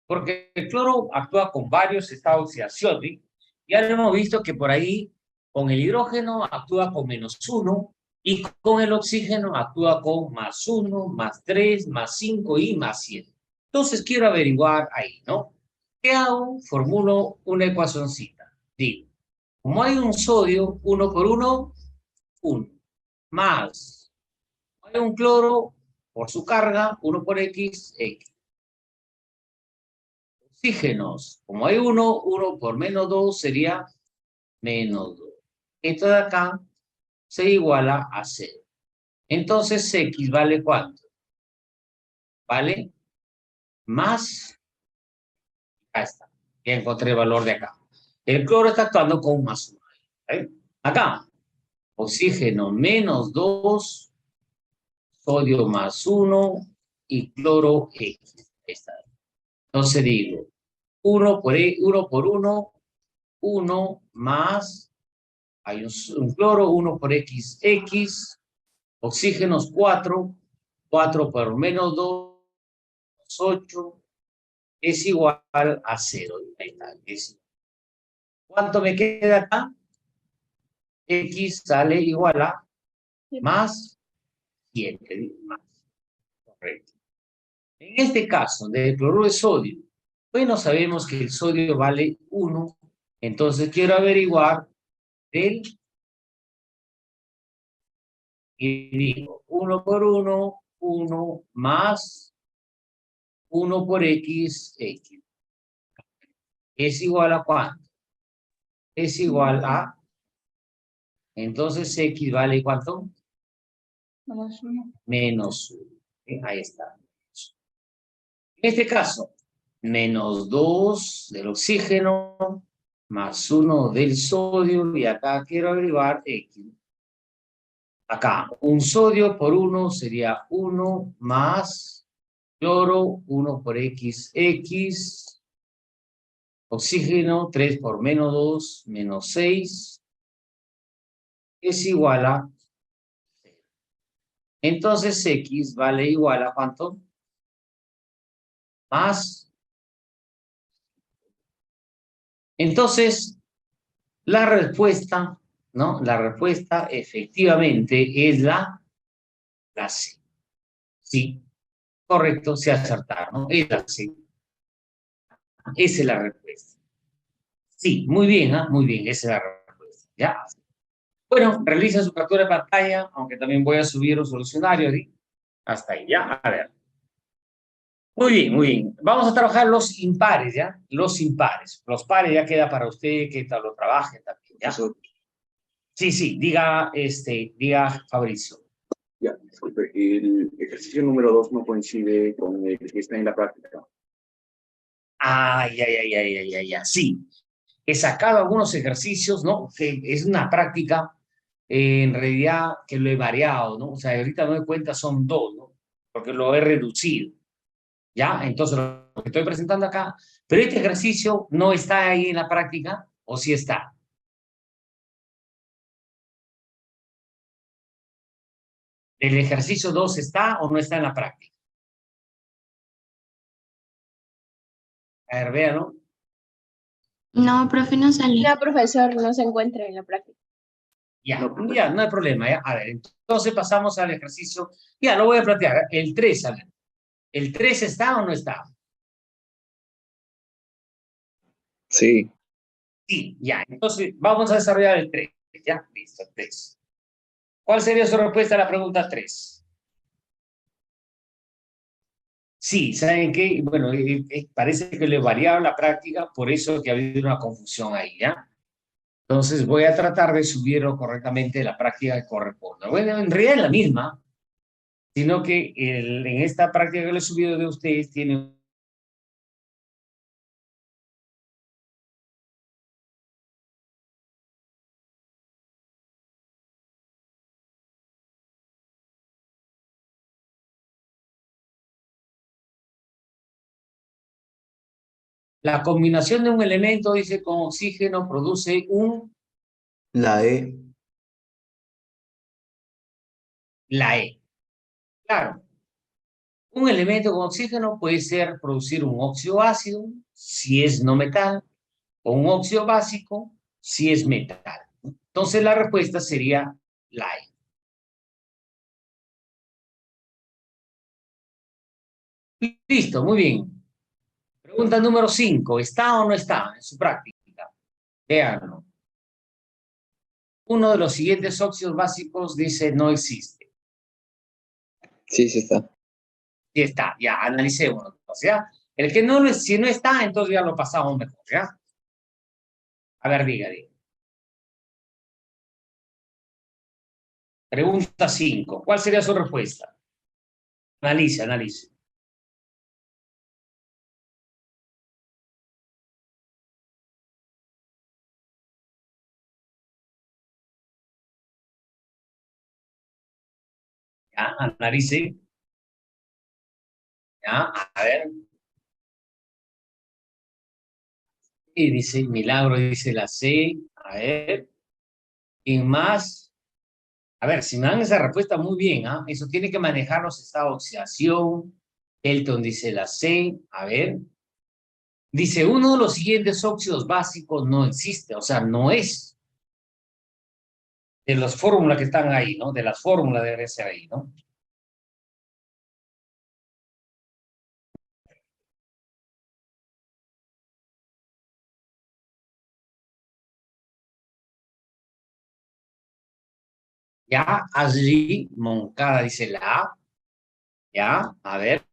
Porque el cloro actúa con varios estados de oxidación, ¿sí? Ya lo hemos visto que por ahí con el hidrógeno actúa con -1 y con el oxígeno actúa con +1, +3, +5 y +7. Entonces quiero averiguar ahí, ¿no? ¿Qué hago? Formulo una ecuacioncita. Digo, como hay un sodio, 1 por 1, 1. Más, hay un cloro, por su carga, 1 por X, X. Oxígenos, como hay 1, 1 por -2 sería -2. Esto de acá se iguala a 0. Entonces, X vale ¿cuánto? Vale más, ahí está, ya encontré el valor de acá. El cloro está actuando con +1. ¿Eh? Acá, oxígeno -2, sodio +1 y cloro X. Ahí está. Entonces digo, 1 por 1, 1 más, hay un cloro, 1 por X, X, oxígenos 4, 4 por -2, 8, es igual a 0. Ahí está. ¿Cuánto me queda acá? X sale igual a más 7. Más. Correcto. En este caso, del cloruro de sodio, bueno, sabemos que el sodio vale 1, entonces quiero averiguar del, y digo, 1 por 1, 1 más 1 por X, X. ¿Es igual a cuánto? Es igual a, entonces X vale ¿cuánto? -1. Ahí está. En este caso, -2 del oxígeno, +1 del sodio, y acá quiero averiguar X. Acá, un sodio por 1 sería 1 más cloro, 1 por X, X. Oxígeno, 3 por -2, -6. Es igual a 0. Entonces, X vale igual a ¿cuánto? Más. Entonces, la respuesta, ¿no? La respuesta efectivamente es la C. Sí, correcto, se acertaron, ¿no? Es la C. Esa es la respuesta. Sí, muy bien, ¿eh? Muy bien, esa es la respuesta. ¿Ya? Bueno, realiza su captura de pantalla, aunque también voy a subir un solucionario, ¿sí? Hasta ahí, ¿ya? A ver. Muy bien, muy bien. Vamos a trabajar los impares, ¿ya? Los impares. Los pares ya queda para usted que lo trabaje también, ¿ya? Sí, sí, diga Fabricio. Ya, disculpe, el ejercicio número 2 no coincide con el que está en la práctica. Ay, ay, ay, ay, ay, ay, ay, sí. He sacado algunos ejercicios, ¿no? Que es una práctica, en realidad, que lo he variado, ¿no? O sea, ahorita me doy cuenta son 2, ¿no? Porque lo he reducido, ¿ya? Entonces, lo que estoy presentando acá, pero este ejercicio no está ahí en la práctica, ¿o sí está? ¿El ejercicio 2 está o no está en la práctica? A ver, véanlo. No, profe, no sale. No, profesor, no se encuentra en la práctica. Ya, ya, no hay problema, ¿ya? A ver, entonces pasamos al ejercicio. Ya, lo voy a plantear. El 3, a ver. ¿El 3 está o no está? Sí. Sí, ya. Entonces, vamos a desarrollar el 3. Ya, listo, el 3. ¿Cuál sería su respuesta a la pregunta 3? Sí, ¿saben qué? Bueno, parece que le variaba la práctica, por eso que ha habido una confusión ahí, ¿ya? Entonces voy a tratar de subirlo correctamente la práctica que corresponda. Bueno, en realidad es la misma, sino que en esta práctica que le he subido de ustedes tiene la combinación de un elemento, dice, con oxígeno produce La E, la E. Claro, un elemento con oxígeno puede ser producir un óxido ácido, si es no metal, o un óxido básico, si es metal. Entonces la respuesta sería la E. Listo, muy bien. Pregunta número 5. ¿Está o no está en su práctica? Veanlo. Uno de los siguientes óxidos básicos dice no existe. Sí, sí está. Sí está, ya, analicémoslo. O sea, el que no lo es, si no está, entonces ya lo pasamos mejor, ¿ya? A ver, diga. Pregunta 5. ¿Cuál sería su respuesta? Analice, analice. Ya, analice. Ya, a ver. Y dice, Milagro dice la C. A ver. ¿Y más? A ver, si me dan esa respuesta, muy bien, ¿ah? Eso tiene que manejar los estados de oxidación. Elton dice la C. A ver. Dice, uno de los siguientes óxidos básicos no existe, o sea, no es de las fórmulas que están ahí, ¿no? De las fórmulas debe ser ahí, ¿no? Ya, allí, Moncada dice la A. Ya, a ver.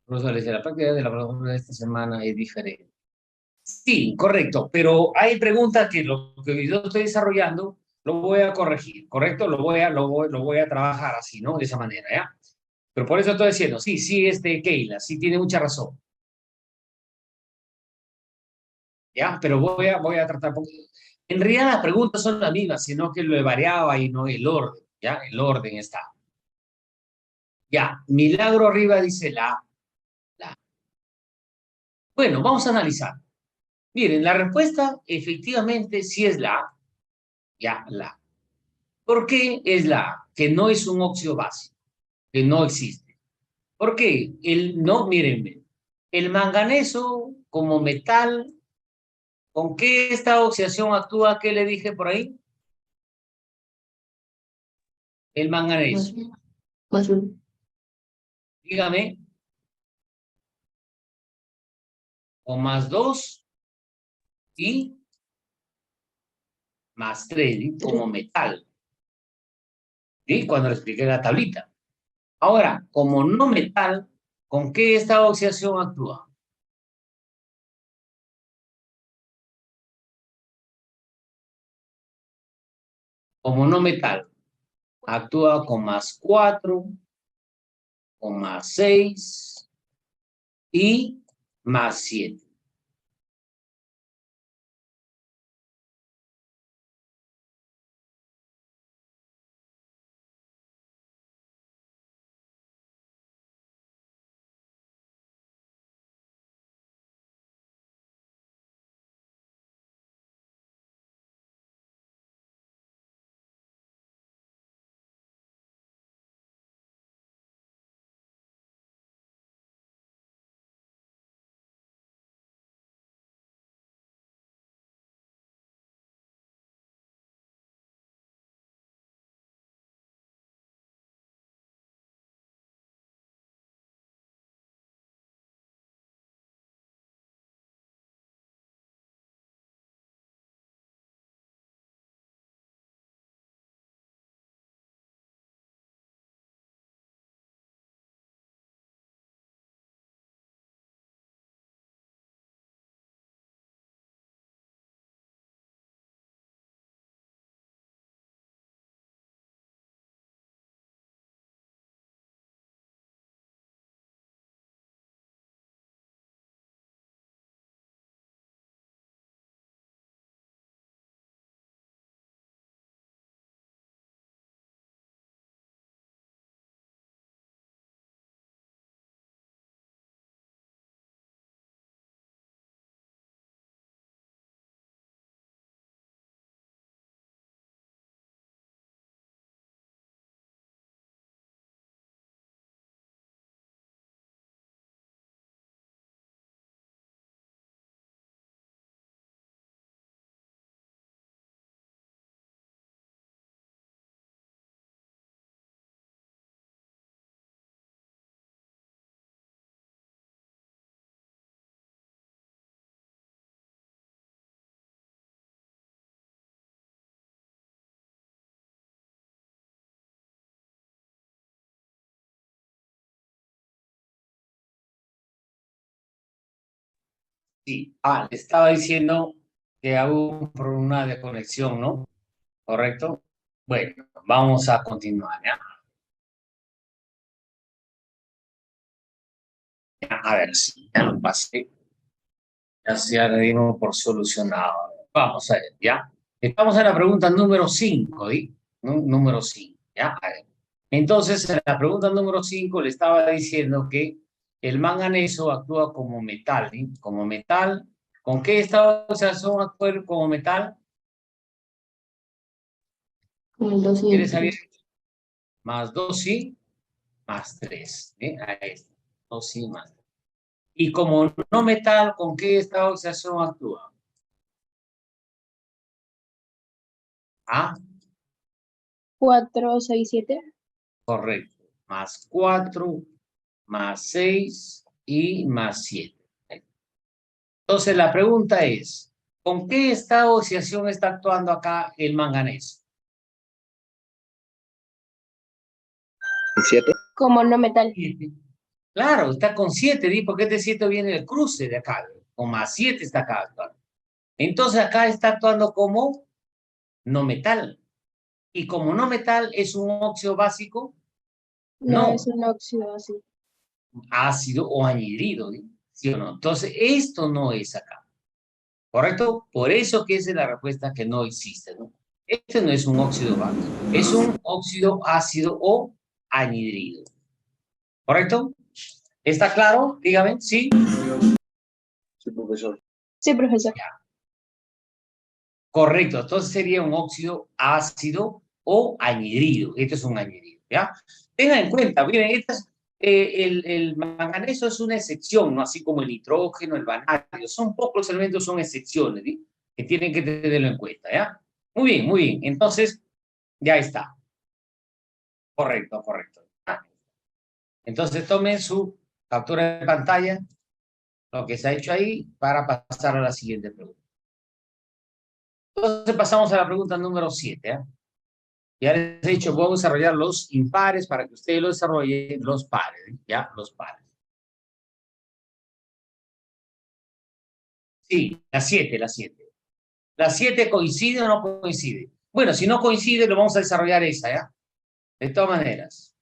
Profesor, dice, la práctica de la profesora de esta semana es diferente. Sí, correcto, pero hay preguntas que lo que yo estoy desarrollando lo voy a corregir, ¿correcto? Lo voy a trabajar así, ¿no? De esa manera, ¿ya? Pero por eso estoy diciendo, sí, sí, Keila, sí tiene mucha razón, ¿ya? Pero voy a tratar, porque en realidad las preguntas son las mismas, sino que lo he variado y no el orden, ¿ya? El orden está. Ya, Milagro arriba dice la. Bueno, vamos a analizar. Miren, la respuesta efectivamente sí es la A, ya, la A. ¿Por qué es la A? Que no es un óxido básico, que no existe. ¿Por qué? No, mírenme, el manganeso como metal, ¿con qué esta oxidación actúa? ¿Qué le dije por ahí? El manganeso. Más uno. Dígame, o más 2 y más 3, ¿sí? Como metal, ¿sí? Cuando le expliqué la tablita. Ahora, como no metal, ¿con qué esta oxidación actúa? Como no metal, actúa con más 4, con más 6 y más 7. Sí, le estaba diciendo que hubo un problema de conexión, ¿no? ¿Correcto? Bueno, vamos a continuar, ¿ya? A ver si ya lo pasé. Ya le dimos por solucionado. Vamos a ver, ¿ya? Estamos en la pregunta número 5, ¿sí? Número 5, ¿ya? A ver. Entonces, en la pregunta número 5 le estaba diciendo que el manganeso actúa como metal, ¿sí? Como metal. ¿Con qué estado de oxidación actúa como metal? Con el 2 y el ¿Quieres saber? 3. Más 2, sí, más 3. ¿Sí? Ahí está. 2, sí, más 3. Y como no metal, ¿con qué estado de oxidación actúa? ¿Ah? 4, 6, 7. Correcto. Más 4, más 6 y más 7. Entonces la pregunta es, ¿con qué estado de oxidación está actuando acá el manganeso? 7. Como no metal. 7. Claro, está con 7, ¿sí? Porque este 7 viene del cruce de acá. Con más 7 está acá actuando. Entonces acá está actuando como no metal. Y como no metal es un óxido básico, No, no, es un óxido así. ácido o anhidrido, ¿sí o no? Entonces esto no es acá. ¿Correcto? Por eso que esa es la respuesta que no existe, ¿no? Este no es un óxido básico, es un óxido ácido o anhidrido. ¿Correcto? ¿Está claro? Dígame, ¿sí? Sí, profesor. Sí, profesor. Correcto, entonces sería un óxido ácido o anhidrido. Este es un anhidrido, ¿ya? Tengan en cuenta, miren, el manganeso es una excepción, ¿no? Así como el nitrógeno, el vanadio, son pocos los elementos, son excepciones, ¿sí? Que tienen que tenerlo en cuenta, ¿ya? Muy bien, muy bien. Entonces, ya está. Correcto, correcto. Entonces, tomen su captura de pantalla, lo que se ha hecho ahí, para pasar a la siguiente pregunta. Entonces, pasamos a la pregunta número 7, ¿eh? Ya les he dicho, voy a desarrollar los impares para que ustedes lo desarrollen los pares, ¿ya? Los pares. Sí, la 7, la 7. ¿La 7 coincide o no coincide? Bueno, si no coincide, lo vamos a desarrollar esa, ¿ya? De todas maneras.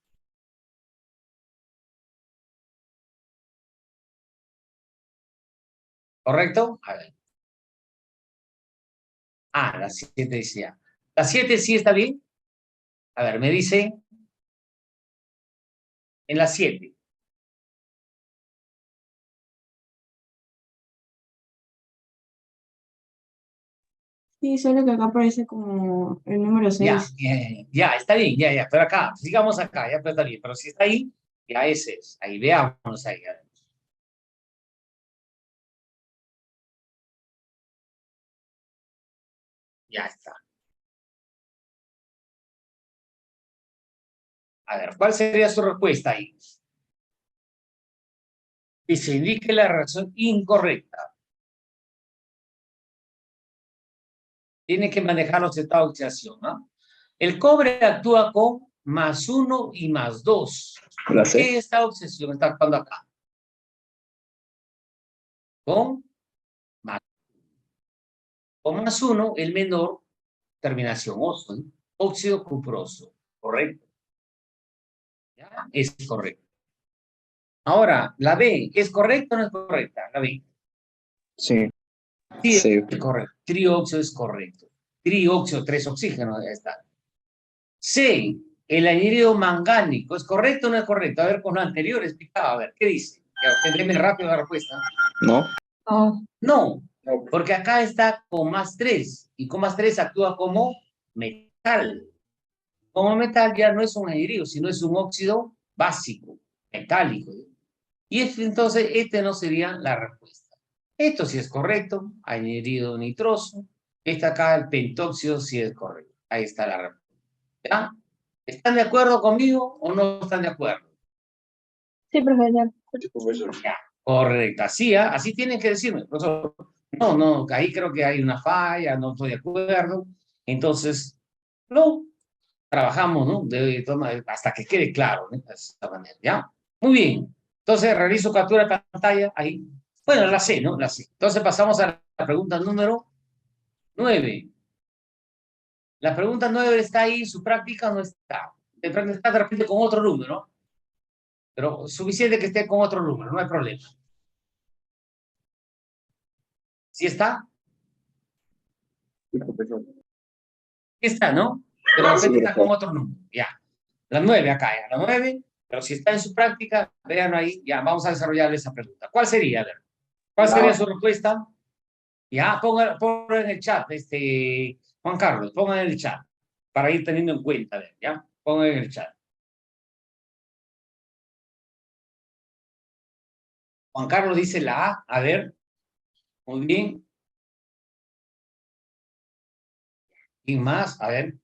¿Correcto? A ver. La 7 decía. ¿La 7 sí está bien? A ver, me dice. En la 7. Sí, solo que acá aparece como el número Ya, 6. ya, está bien, ya. Pero acá, sigamos acá, ya, pero está bien. Pero si está ahí, ya ese es. Ahí, veamos ahí. Ya está. A ver, ¿cuál sería su respuesta ahí? Y se indique la reacción incorrecta. Tiene que manejar los estados de oxidación, ¿no? El cobre actúa con más 1 y más 2. La C. ¿Qué estado de oxidación está actuando acá? Con más 1, el menor, terminación oso, ¿no? Óxido cuproso. ¿Correcto? ¿Ya? Es correcto. Ahora, la B, ¿es correcta o no es correcta? La B. Sí. Sí, Sí. es correcto. Trióxido es correcto. Trióxido, 3 oxígenos, ya está. C, el anhídrido mangánico, ¿es correcto o no es correcto? A ver, con lo anterior explicaba, a ver, ¿qué dice? Ya, usted déme rápido la respuesta. No. No, porque acá está con más 3, y con más 3 actúa como metal. Como metal ya no es un anhídrido, sino es un óxido básico, metálico. Y entonces este no sería la respuesta. Esto sí es correcto, anhídrido nitroso. Esta acá, el pentóxido, sí es correcto. Ahí está la respuesta. ¿Ya? ¿Están de acuerdo conmigo o no están de acuerdo? Sí, profesor. Sí, profesor. Ya, correcto. Así, así tienen que decirme. Profesor, no, ahí creo que hay una falla, no estoy de acuerdo. Entonces, no, trabajamos, ¿no? Hasta que quede claro, ¿no? De esta manera, ¿ya? Muy bien. Entonces, realizo captura de pantalla ahí. Bueno, la C, ¿no? La C. Entonces pasamos a la pregunta número 9. La pregunta 9 está ahí, en su práctica no está. De práctica está de repente con otro número, ¿no? Pero suficiente que esté con otro número, no hay problema. ¿Sí está? Sí, profesor. Sí está, ¿no? Pero de Sí, repente está con profesor. otro número. Ya. La 9 acá, ya. La 9. Pero si está en su práctica, vean ahí, ya, vamos a desarrollar esa pregunta. ¿Cuál sería? A ver, ¿cuál La sería A. su respuesta? Ya, ponga en el chat, Juan Carlos, ponga en el chat, para ir teniendo en cuenta, a ver, ya, ponga en el chat. Juan Carlos dice la A ver, muy bien. ¿Quién más? A ver.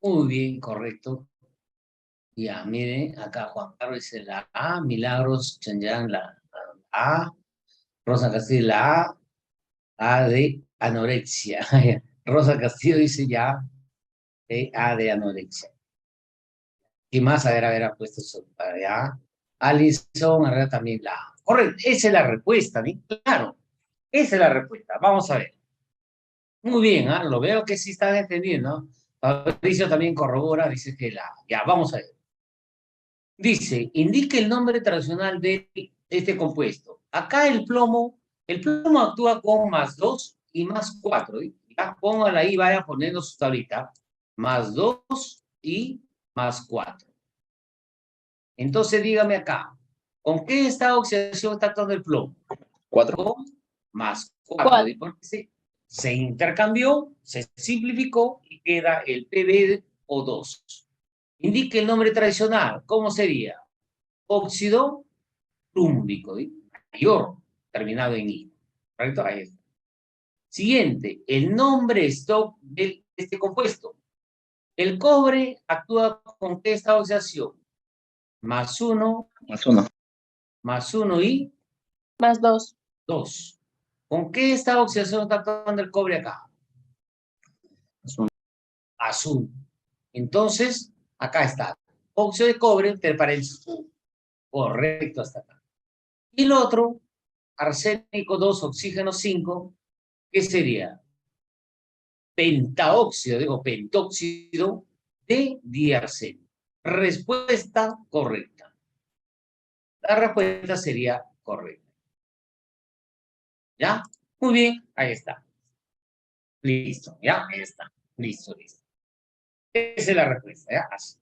Muy bien, correcto. Ya, miren, acá Juan Carlos dice la A, Milagros Chanyang la A, Rosa Castillo la A de anorexia. Rosa Castillo dice ya A de anorexia. ¿Y más? A ver, ha puesto eso para allá. Alison, Herrera también la A. Correcto, esa es la respuesta, ¿no? Claro, esa es la respuesta. Vamos a ver. Muy bien, ¿ah? Lo veo que sí están entendiendo. Fabricio también corrobora, dice que la A. Ya, vamos a ver. Dice, indique el nombre tradicional de este compuesto. Acá el plomo actúa con +2 y +4. Ya, póngala ahí, vaya poniendo su tablita. +2 y +4. Entonces dígame acá, ¿con qué estado de oxidación está actuando el plomo? 4. Con +4. Cuatro. Porque se intercambió, se simplificó y queda el PbO2. Indique el nombre tradicional. ¿Cómo sería? Óxido plúmbico, mayor, terminado en I. ¿Correcto? Ahí está. Siguiente, el nombre stock de este compuesto. El cobre actúa con qué estado de oxidación? +1, +1. +1 y +2. 2. ¿Con qué estado de oxidación está actuando el cobre acá? Azul. Entonces, acá está. Óxido de cobre, entre paréntesis. Correcto hasta acá. Y el otro, arsénico 2, oxígeno 5, ¿qué sería? Pentóxido de diarsénico. Respuesta correcta. La respuesta sería correcta. ¿Ya? Muy bien, ahí está. Listo, ¿ya? Ahí está. Listo. Esa es la respuesta, ¿ya? Así.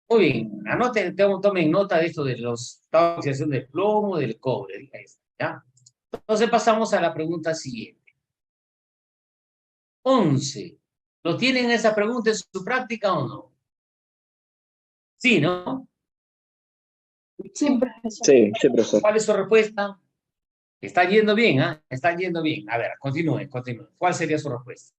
Muy bien, anoten, tomen nota de esto de los estados de oxidación del plomo, del cobre, ahí está, ¿ya? Entonces pasamos a la pregunta siguiente. 11. ¿Lo tienen esa pregunta en su práctica o no? Sí, ¿no? Sí, profesor. Sí, sí, profesor. ¿Cuál es su respuesta? Está yendo bien, ¿ah? Está yendo bien. A ver, continúe. ¿Cuál sería su respuesta?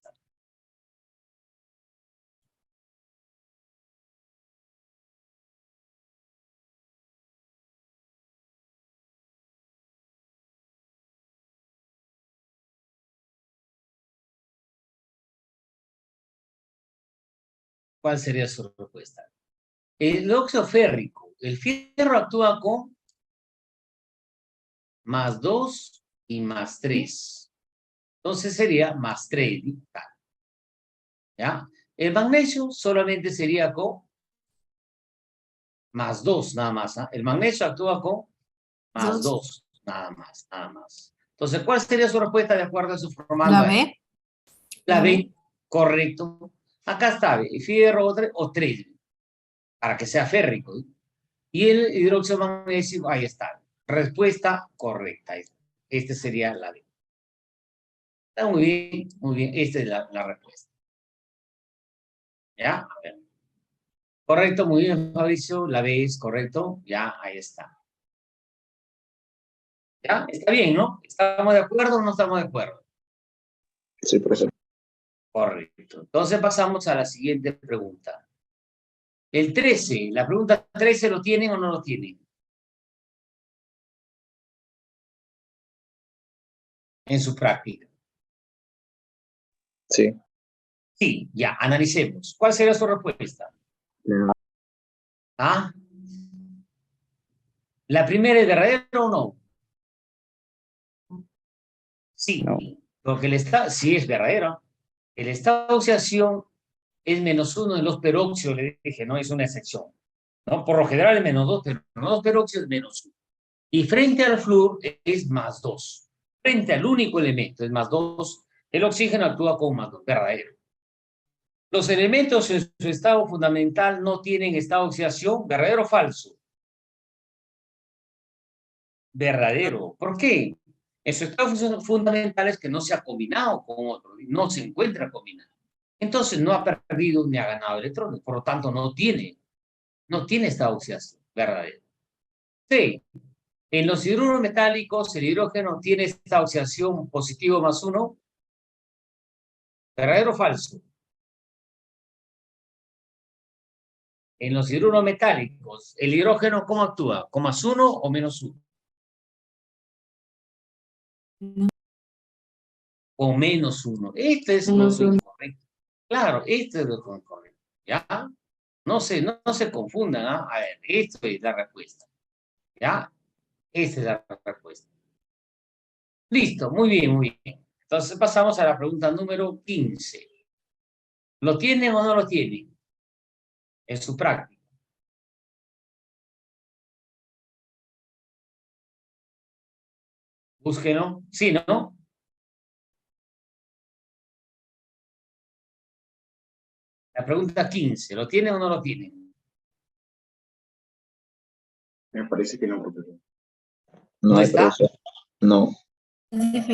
¿Cuál sería su respuesta? El óxido férrico. El fierro actúa con +2 y +3. Entonces sería +3. ¿Ya? El magnesio solamente sería con +2, nada más. ¿Ah? El magnesio actúa con +2, nada más. Entonces, ¿cuál sería su respuesta de acuerdo a su formal? ¿La B? La B, correcto. Acá está, fierro o 3, para que sea férrico. Y el hidróxido magnesio, ahí está. Respuesta correcta. Esta sería la B. Está muy bien, muy bien. Esta es la respuesta. ¿Ya? A ver. Correcto, muy bien, Fabricio. La B es correcto. Ya, ahí está. ¿Ya? Está bien, ¿no? ¿Estamos de acuerdo o no estamos de acuerdo? Sí, profesor. Correcto. Entonces pasamos a la siguiente pregunta. El 13, la pregunta 13, ¿lo tienen o no lo tienen? En su práctica. Sí. Sí, ya, analicemos. ¿Cuál sería su respuesta? ¿Ah? ¿La primera es verdadera o no? Sí, No. porque el estado, sí es verdadero. El estado de oxidación es -1 en los peróxidos, le dije, no es una excepción. ¿No? Por lo general es -2, pero en los peróxidos es -1. Y frente al flúor es +2. Frente al único elemento es +2. El oxígeno actúa como +2, verdadero. Los elementos en su estado fundamental no tienen estado de oxidación, ¿verdadero o falso? Verdadero. ¿Por qué? En su estado fundamental es que no se ha combinado con otro, no se encuentra combinado. Entonces no ha perdido ni ha ganado electrones, por lo tanto no tiene estado de oxidación, verdadero. Sí, en los hidruros metálicos el hidrógeno tiene esta oxidación positivo +1, ¿verdadero o falso? En los hidruros metálicos, ¿el hidrógeno cómo actúa? ¿Con +1 o -1? O -1. Este es lo incorrecto. Claro, este es lo incorrecto. ¿Ya? No se confundan. ¿Ah? A ver, esto es la respuesta. ¿Ya? Esta es la respuesta. Listo, muy bien, muy bien. Entonces pasamos a la pregunta número 15. ¿Lo tienen o no lo tienen? En su práctica. Búsquenlo. Sí, ¿no? La pregunta 15. ¿Lo tienen o no lo tienen? Me parece que no, profesor. No ¿No hay, está? profesor. No.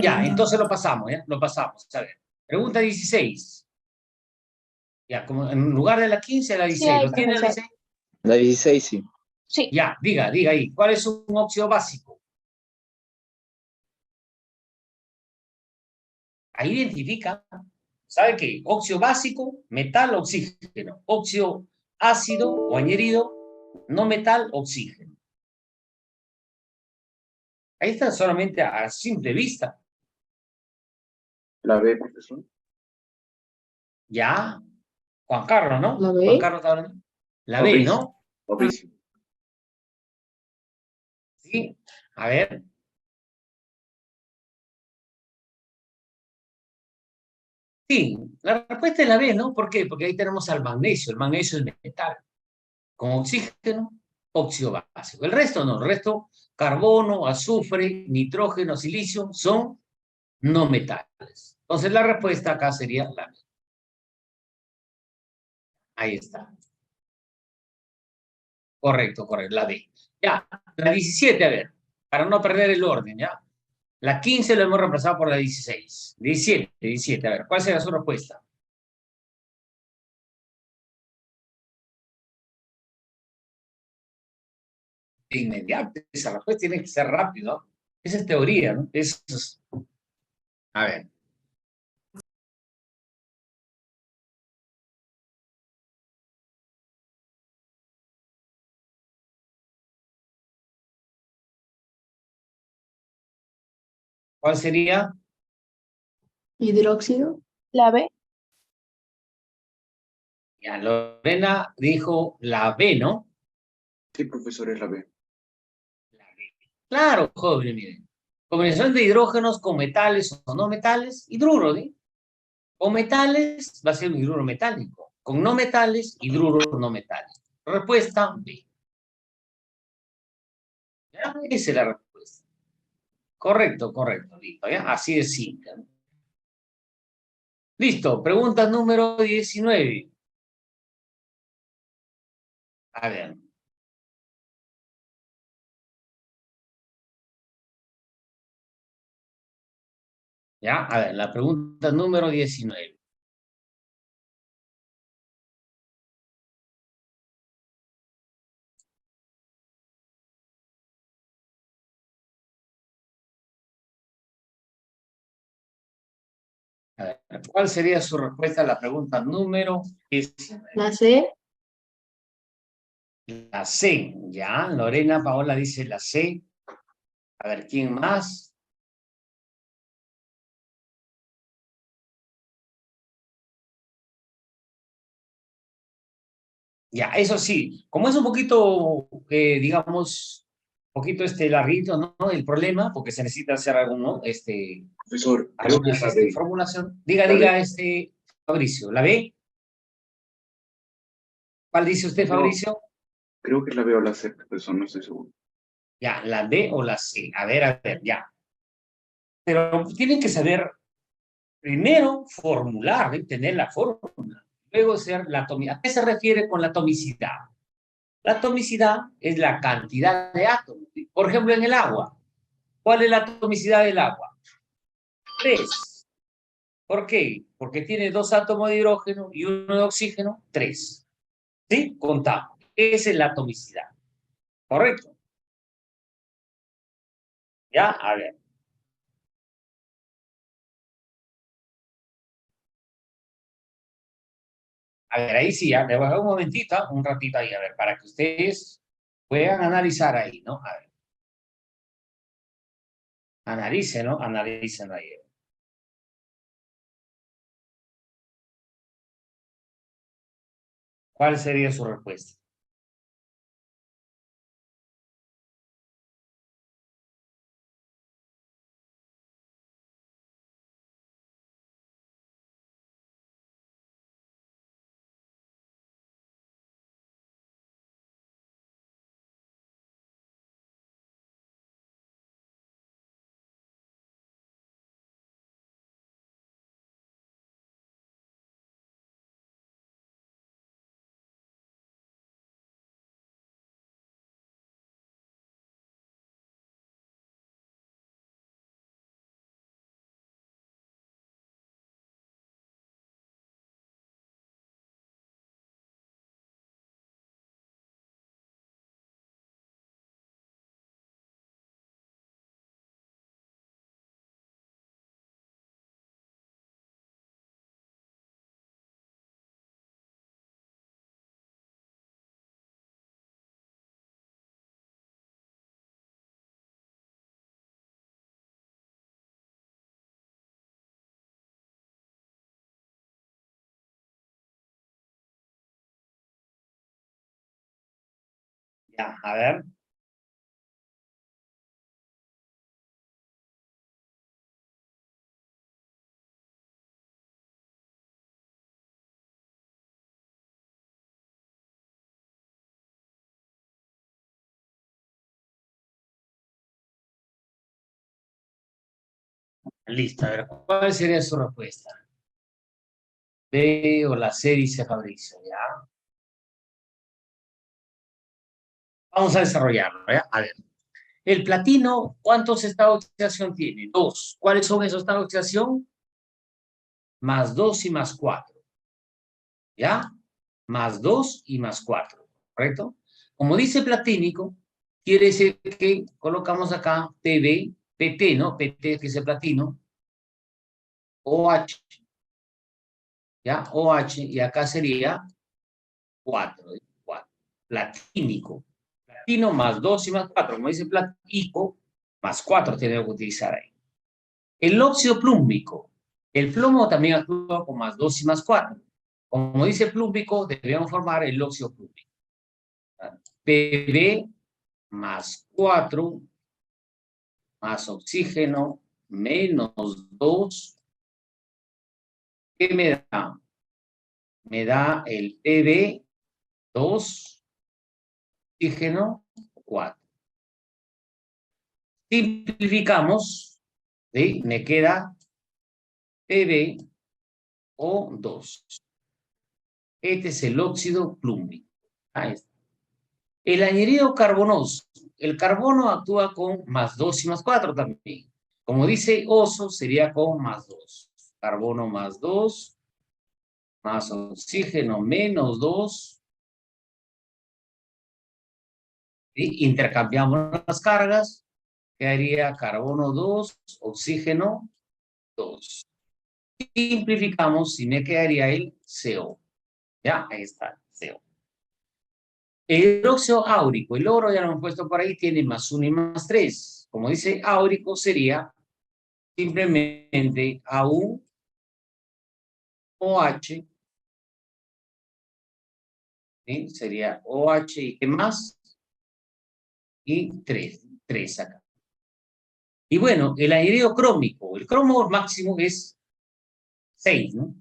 Ya, entonces lo pasamos, ¿ya? Lo pasamos. A ver. Pregunta 16. Ya, como en lugar de la 15, la Sí 16. hay, ¿Lo tienen la profesor. 16? La 16 sí. Sí. Ya, diga ahí. ¿Cuál es un óxido básico? Ahí identifica. ¿Sabe qué? Óxido básico, metal, oxígeno. Óxido ácido o añadido, no metal, oxígeno. Ahí está solamente a simple vista. La B, profesor. Ya. Juan Carlos, ¿no? ¿La B? Juan Carlos está hablando. La B, Fabricio. ¿no? Fabricio. Sí. A ver. Sí, la respuesta es la B, ¿no? ¿Por qué? Porque ahí tenemos al magnesio. El magnesio es metal. Con oxígeno, óxido básico. El resto no. El resto, carbono, azufre, nitrógeno, silicio, son no metales. Entonces la respuesta acá sería la B. Ahí está. Correcto, la B. Ya, la 17, a ver, para no perder el orden, ¿ya? La 15 lo hemos reemplazado por la 16. 17, a ver, ¿cuál será su respuesta? De inmediato, esa respuesta tiene que ser rápido, ¿no? Esa es teoría, ¿no? A ver. ¿Cuál sería? Hidróxido. La B. Ya, Lorena dijo la B, ¿no? Sí, profesor, es la B. Claro, joven, miren. Combinación de hidrógenos con metales o no metales, hidruro, ¿sí? Con metales va a ser un hidruro metálico. Con no metales, hidruro no metálico. Respuesta B. ¿Ya? Esa es la respuesta. Correcto, listo, ¿ya? Así de simple. ¿No? Listo, pregunta número 19. A ver. ¿Ya? A ver, la pregunta número 19. A ver, ¿cuál sería su respuesta a la pregunta número 19? La C. La C, ¿ya? Lorena Paola dice la C. A ver, ¿quién más? Ya, eso sí, como es un poquito, digamos, un poquito larguito, ¿no? El problema, porque se necesita hacer algún, ¿no? Profesor, creo que Alguna es la B. formulación. Diga, La B. diga, Fabricio, ¿la B? ¿Cuál dice usted, No, Fabricio? creo que es la B o la C, profesor, no estoy seguro. Ya, ¿la B o la C? A ver, ya. Pero tienen que saber, primero, formular, tener la fórmula. Luego, ser la atomicidad. ¿A qué se refiere con la atomicidad? La atomicidad es la cantidad de átomos. Por ejemplo, en el agua. ¿Cuál es la atomicidad del agua? 3. ¿Por qué? Porque tiene 2 átomos de hidrógeno y 1 de oxígeno, 3. ¿Sí? Contamos. Esa es la atomicidad. ¿Correcto? ¿Ya? A ver. A ver, ahí sí, ya, le voy a dar un momentito, un ratito ahí, a ver, para que ustedes puedan analizar ahí, ¿no? A ver. Analicen, ¿no? Analicen ahí. ¿Cuál sería su respuesta? Ya, a ver. Listo, a ver, ¿cuál sería su respuesta? B o la C, dice Fabricio, ¿ya? Vamos a desarrollarlo, ¿ya? A ver. El platino, ¿cuántos estados de oxidación tiene? 2. ¿Cuáles son esos estados de oxidación? Más 2 y más 4. ¿Ya? Más 2 y más 4. ¿Correcto? Como dice platínico, quiere decir que colocamos acá PB, PT, ¿no? PT, que es el platino, OH, ¿ya? OH, y acá sería 4. Platínico. Platino más 2 y más 4. Como dice platínico, más 4 tenemos que utilizar ahí. El óxido plúmbico. El plomo también actúa con más 2 y más 4. Como dice plúmbico, debemos formar el óxido plúmbico. Pb más 4 más oxígeno menos 2. ¿Qué me da? Me da el Pb 2, oxígeno 4. Simplificamos, ¿sí? Me queda Pb O2. Este es el óxido plúmbico. Ahí está. El anhidrido carbonoso. El carbono actúa con más 2 y más 4 también. Como dice oso, sería con más 2. Carbono más 2, más oxígeno menos 2. ¿Sí? Intercambiamos las cargas. Quedaría carbono 2, oxígeno 2. Simplificamos y me quedaría el CO. Ya, ahí está, CO. El hidróxido áurico, el oro ya lo hemos puesto por ahí, tiene más 1 y más 3. Como dice áurico, sería simplemente AU, OH, ¿sí? Sería OH y ¿qué más? Y 3 acá. Y bueno, el anhidrido crómico, el cromo máximo es 6, ¿no?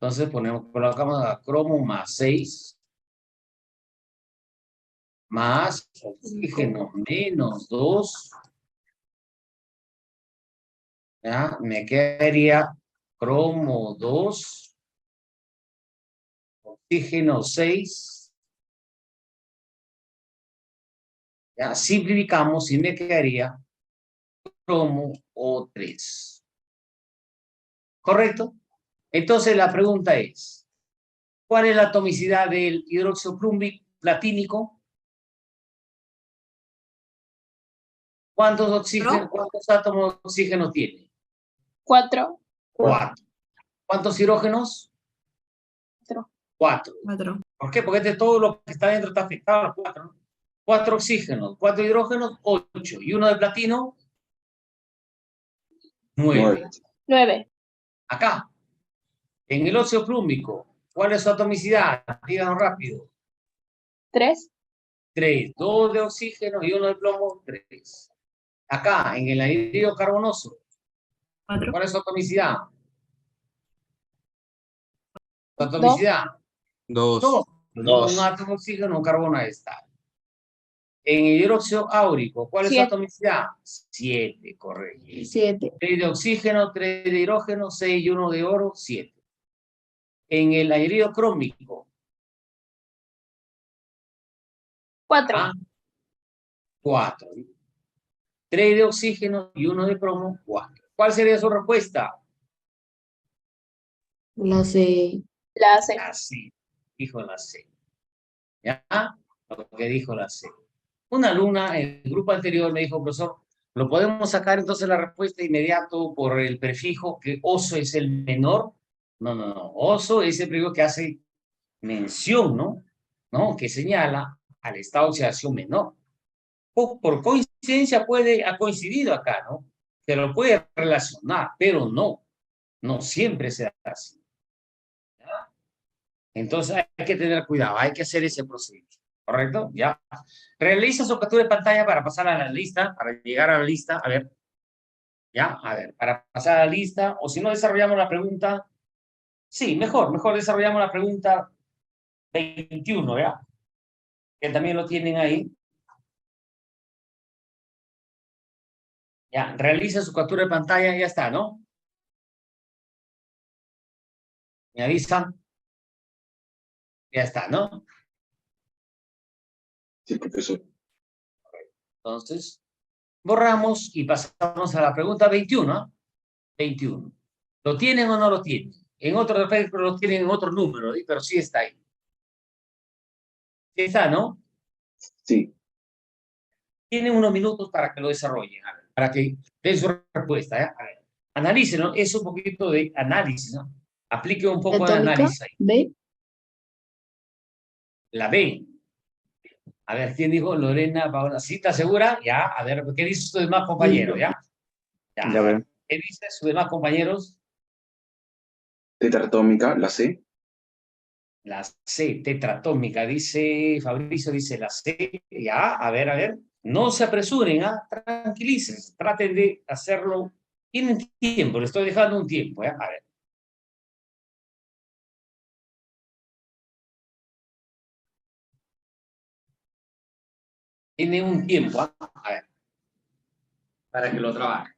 Entonces colocamos a cromo más 6, más oxígeno menos 2, ¿ya? Me quedaría cromo 2, oxígeno 6, ¿ya? Simplificamos y me quedaría cromo O3. ¿Correcto? Entonces la pregunta es, ¿cuál es la atomicidad del hidróxido platínico? ¿Cuántos átomos de oxígeno tiene? 4. 4. ¿Cuántos hidrógenos? 4. 4. ¿Por qué? Porque todo lo que está dentro está afectado a los 4, ¿no? 4 oxígenos, 4 hidrógenos, 8. ¿Y uno de platino? 9. 9. Acá, en el óxido plúmico, ¿cuál es su atomicidad? Díganos rápido. 3. 3. 2 de oxígeno y 1 de plomo, 3. Acá, en el anhídrido carbonoso, ¿cuál es su atomicidad? Su atomicidad. 2. 2. Dos. Un átomo de oxígeno, un carbono está. En el hidróxido áurico, ¿cuál es su 7. atomicidad? 7, correcto. 7. 3 de oxígeno, 3 de hidrógeno, 6 y 1 de oro, 7. En el anhídrido crómico, 4. 4. 3 de oxígeno y 1 de plomo, 4. ¿Cuál sería su respuesta? La C. La C. La C. Dijo la C. ¿Ya? Lo que dijo la C. Una alumna en el grupo anterior me dijo, profesor, ¿lo podemos sacar entonces la respuesta inmediato por el prefijo que oso es el menor? No, no, no. Oso es el prefijo que hace mención, ¿no? ¿No? Que señala al estado de oxidación menor. Por coincidencia ha coincidido acá, ¿no? Se lo puede relacionar, pero no siempre se da así. ¿Ya? Entonces hay que tener cuidado, hay que hacer ese procedimiento, ¿correcto? Ya. Realiza su captura de pantalla para pasar a la lista, para llegar a la lista, a ver, ya, a ver, para pasar a la lista, o si no desarrollamos la pregunta, sí, mejor desarrollamos la pregunta 21, ¿ya? Que también lo tienen ahí. Ya, realiza su captura de pantalla, ya está, ¿no? Me avisan. Ya está, ¿no? Sí, profesor. Entonces, borramos y pasamos a la pregunta 21, ¿ah? 21. ¿Lo tienen o no lo tienen? En otro defecto lo tienen en otro número, ¿sí? Pero sí está ahí. Sí está, ¿no? Sí. Tienen unos minutos para que lo desarrollen, a ver, para que den su respuesta, ¿eh? A ver, analícenlo, es un poquito de análisis, ¿no? Aplique un poco de Atómica. análisis ahí. B. La B. A ver, ¿quién dijo? Lorena, Paola. ¿Sí está segura? Ya, a ver, ¿qué dicen sus demás compañeros? ¿Ya? Ya, Ya a ver, veo. ¿qué dicen sus demás compañeros? Tetratómica, la C. La C, tetratómica, dice Fabricio, dice la C. Ya, a ver. No se apresuren, ¿ah? Tranquilícense, traten de hacerlo. Tienen tiempo, le estoy dejando un tiempo, ¿ya? A ver. Tienen un tiempo, ¿ah? A ver, para que lo trabajen.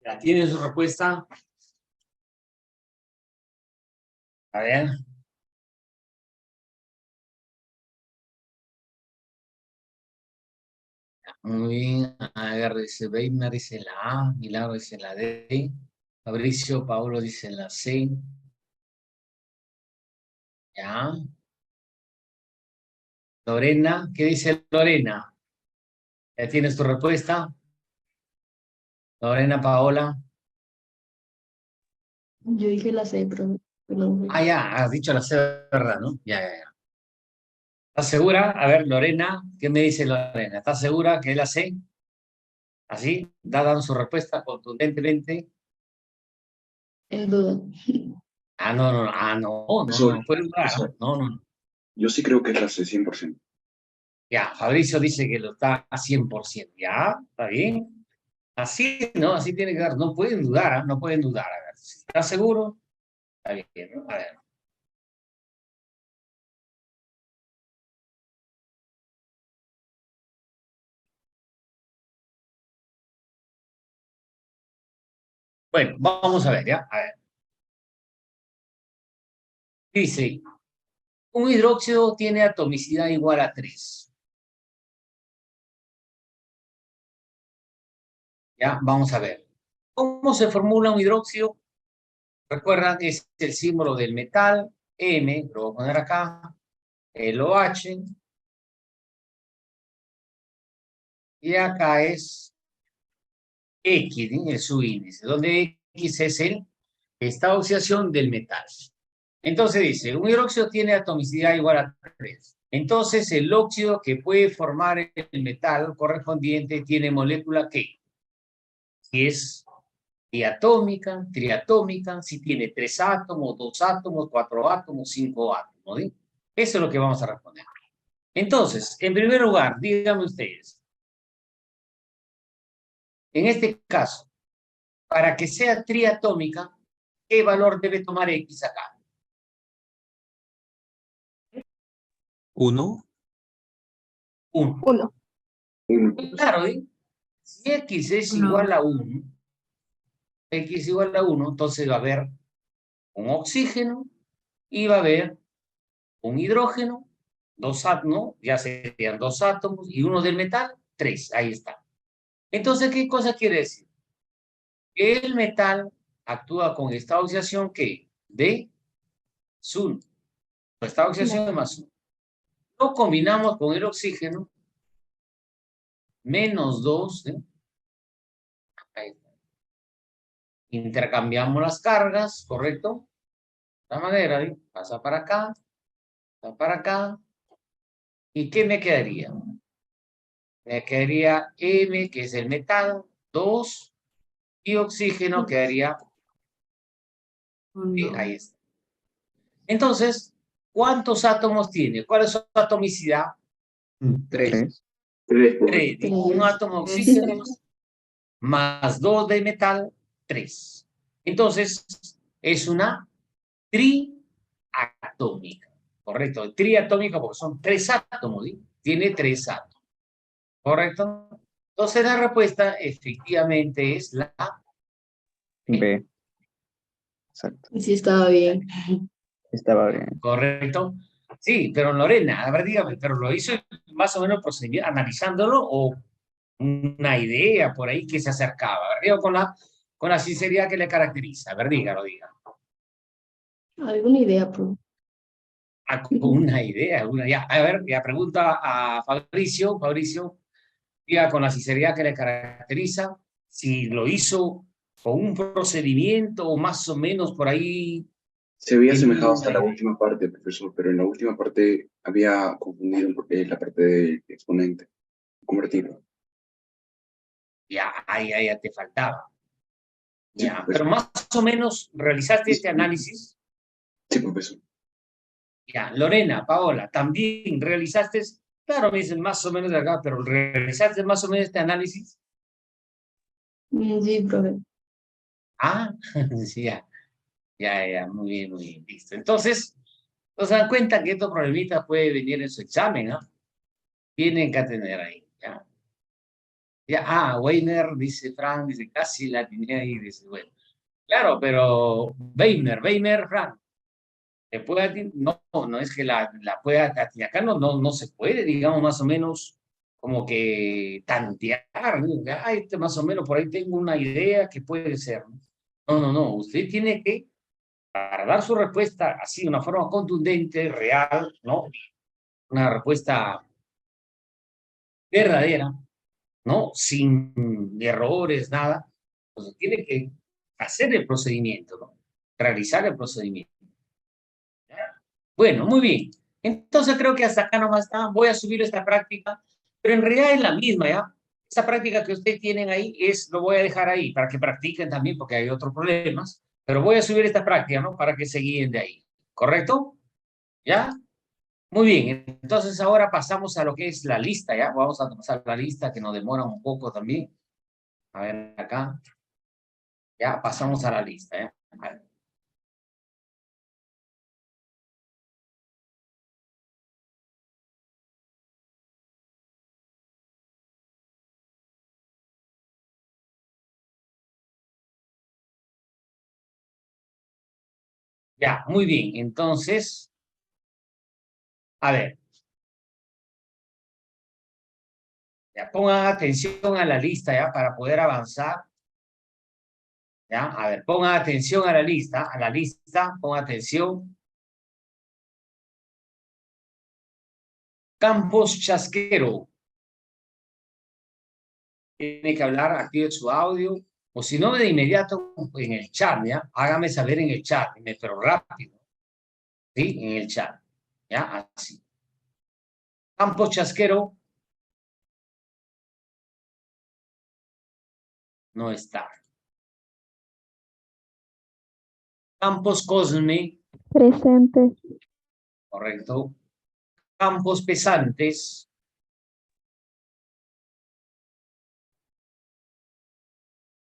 ¿Ya tiene su respuesta? A ver. Muy bien. Agar dice Weimar, dice la A. Milagro dice la D. Fabricio, Paolo dice la C. Ya. Lorena, ¿qué dice Lorena? ¿Ya tienes tu respuesta? Lorena, Paola. Yo dije la C, pero perdón. Ah, ya, has dicho la C, ¿verdad? ¿No? Ya. ¿Estás segura? A ver, Lorena, ¿qué me dice Lorena? ¿Estás segura que es la C? ¿Así? Dando su respuesta contundentemente. Es duda. No puede dudar. Profesor, No. yo sí creo que es la C, 100%. Ya, Fabricio dice que lo está a 100%. Ya, está bien. Así, ¿no? Así tiene que dar. No pueden dudar, ¿ah? No pueden dudar. A ver, si está seguro, está bien, ¿no? A ver. Bueno, vamos a ver, ¿ya? A ver. Dice, un hidróxido tiene atomicidad igual a 3. Ya, vamos a ver. ¿Cómo se formula un hidróxido? Recuerdan, es el símbolo del metal, M, lo voy a poner acá, el OH, y acá es X, ¿sí? Es su índice, donde X es el estado de oxidación del metal. Entonces dice, un hidróxido tiene atomicidad igual a 3. Entonces el óxido que puede formar el metal correspondiente tiene molécula ¿qué? Si es diatómica, triatómica, si tiene 3 átomos, 2 átomos, 4 átomos, 5 átomos. ¿Sí? Eso es lo que vamos a responder. Entonces, en primer lugar, díganme ustedes, en este caso, para que sea triatómica, ¿qué valor debe tomar X acá? 1. 1. 1. Claro, ¿eh? Si X es igual a 1, X igual a 1, entonces va a haber un oxígeno y va a haber un hidrógeno, 2 átomos, ya serían 2 átomos, y uno del metal, 3, ahí está. Entonces, ¿qué cosa quiere decir? Que el metal actúa con estado de oxidación, ¿qué? De SUN. Estado de oxidación de más 1. Lo combinamos con el oxígeno, menos 2, ¿eh? Ahí está. Intercambiamos las cargas, ¿correcto? De esta manera, ¿eh? Pasa para acá, ¿y qué me quedaría? Me quedaría M, que es el metal, 2, y oxígeno quedaría, ahí está. Entonces, ¿cuántos átomos tiene? ¿Cuál es su atomicidad? 3. 3. 3. Un átomo de oxígeno más 2 de metal, 3. Entonces, es una triatómica. Correcto, triatómica porque son 3 átomos, ¿sí? Tiene 3 átomos. ¿Correcto? Entonces la respuesta efectivamente es la B. Exacto. Sí, estaba bien. Estaba bien. ¿correcto? Sí, pero Lorena, a ver, dígame, ¿pero lo hizo más o menos analizándolo o una idea por ahí que se acercaba? A ver, digo, con la sinceridad que le caracteriza. A ver, diga. ¿Alguna idea, pro? Con una idea, ya. A ver, ya pregunta a Fabricio, diga con la sinceridad que le caracteriza, si lo hizo con un procedimiento o más o menos por ahí. Se había asemejado hasta la última parte, profesor, pero en la última parte había confundido la parte del exponente, convertido. Ya te faltaba. Sí, Ya, profesor. pero más o menos realizaste este análisis. Sí, profesor. Ya, Lorena, Paola, también realizaste, claro, me dicen más o menos de acá, pero realizaste más o menos este análisis. Sí, profe. Ah, sí, muy bien, listo. Entonces, nos dan cuenta que estos problemitas pueden venir en su examen, ¿no? Tienen que tener ahí, ¿ya? Ya, Weiner, dice Frank, dice casi la tenía ahí, dice, bueno. Claro, pero Weiner, Frank, ¿te puede no, no es que la pueda atinar. Acá no se puede, digamos, más o menos, como que tantear, ¿no? Ay, más o menos por ahí tengo una idea que puede ser. No, usted tiene que, para dar su respuesta así, de una forma contundente, real, ¿no? Una respuesta verdadera, ¿no? Sin errores, nada, pues tiene que hacer el procedimiento, ¿no? Realizar el procedimiento. ¿Ya? Bueno, muy bien. Entonces creo que hasta acá nomás está. Voy a subir esta práctica, pero en realidad es la misma, ¿ya? Esa práctica que ustedes tienen ahí lo voy a dejar ahí para que practiquen también, porque hay otros problemas, pero voy a subir esta práctica, ¿no? Para que se guíen de ahí. ¿Correcto? ¿Ya? Muy bien, entonces ahora pasamos a lo que es la lista, ¿ya? Vamos a pasar la lista que nos demora un poco también. A ver, acá. Ya, pasamos a la lista, ¿ya? A ver. Ya, muy bien, entonces, a ver. Ya, pongan atención a la lista, ¿ya? Para poder avanzar. ¿Ya? A ver, pongan atención a la lista, pongan atención. Campos Chasquero. Tiene que hablar, active su audio, o si no, de inmediato en el chat, ¿ya? Hágame saber en el chat, pero rápido, ¿sí? En el chat, ¿ya? Así. Campos Chasquero. No está. Campos Cosme. Presente. Correcto. Campos Pesantes.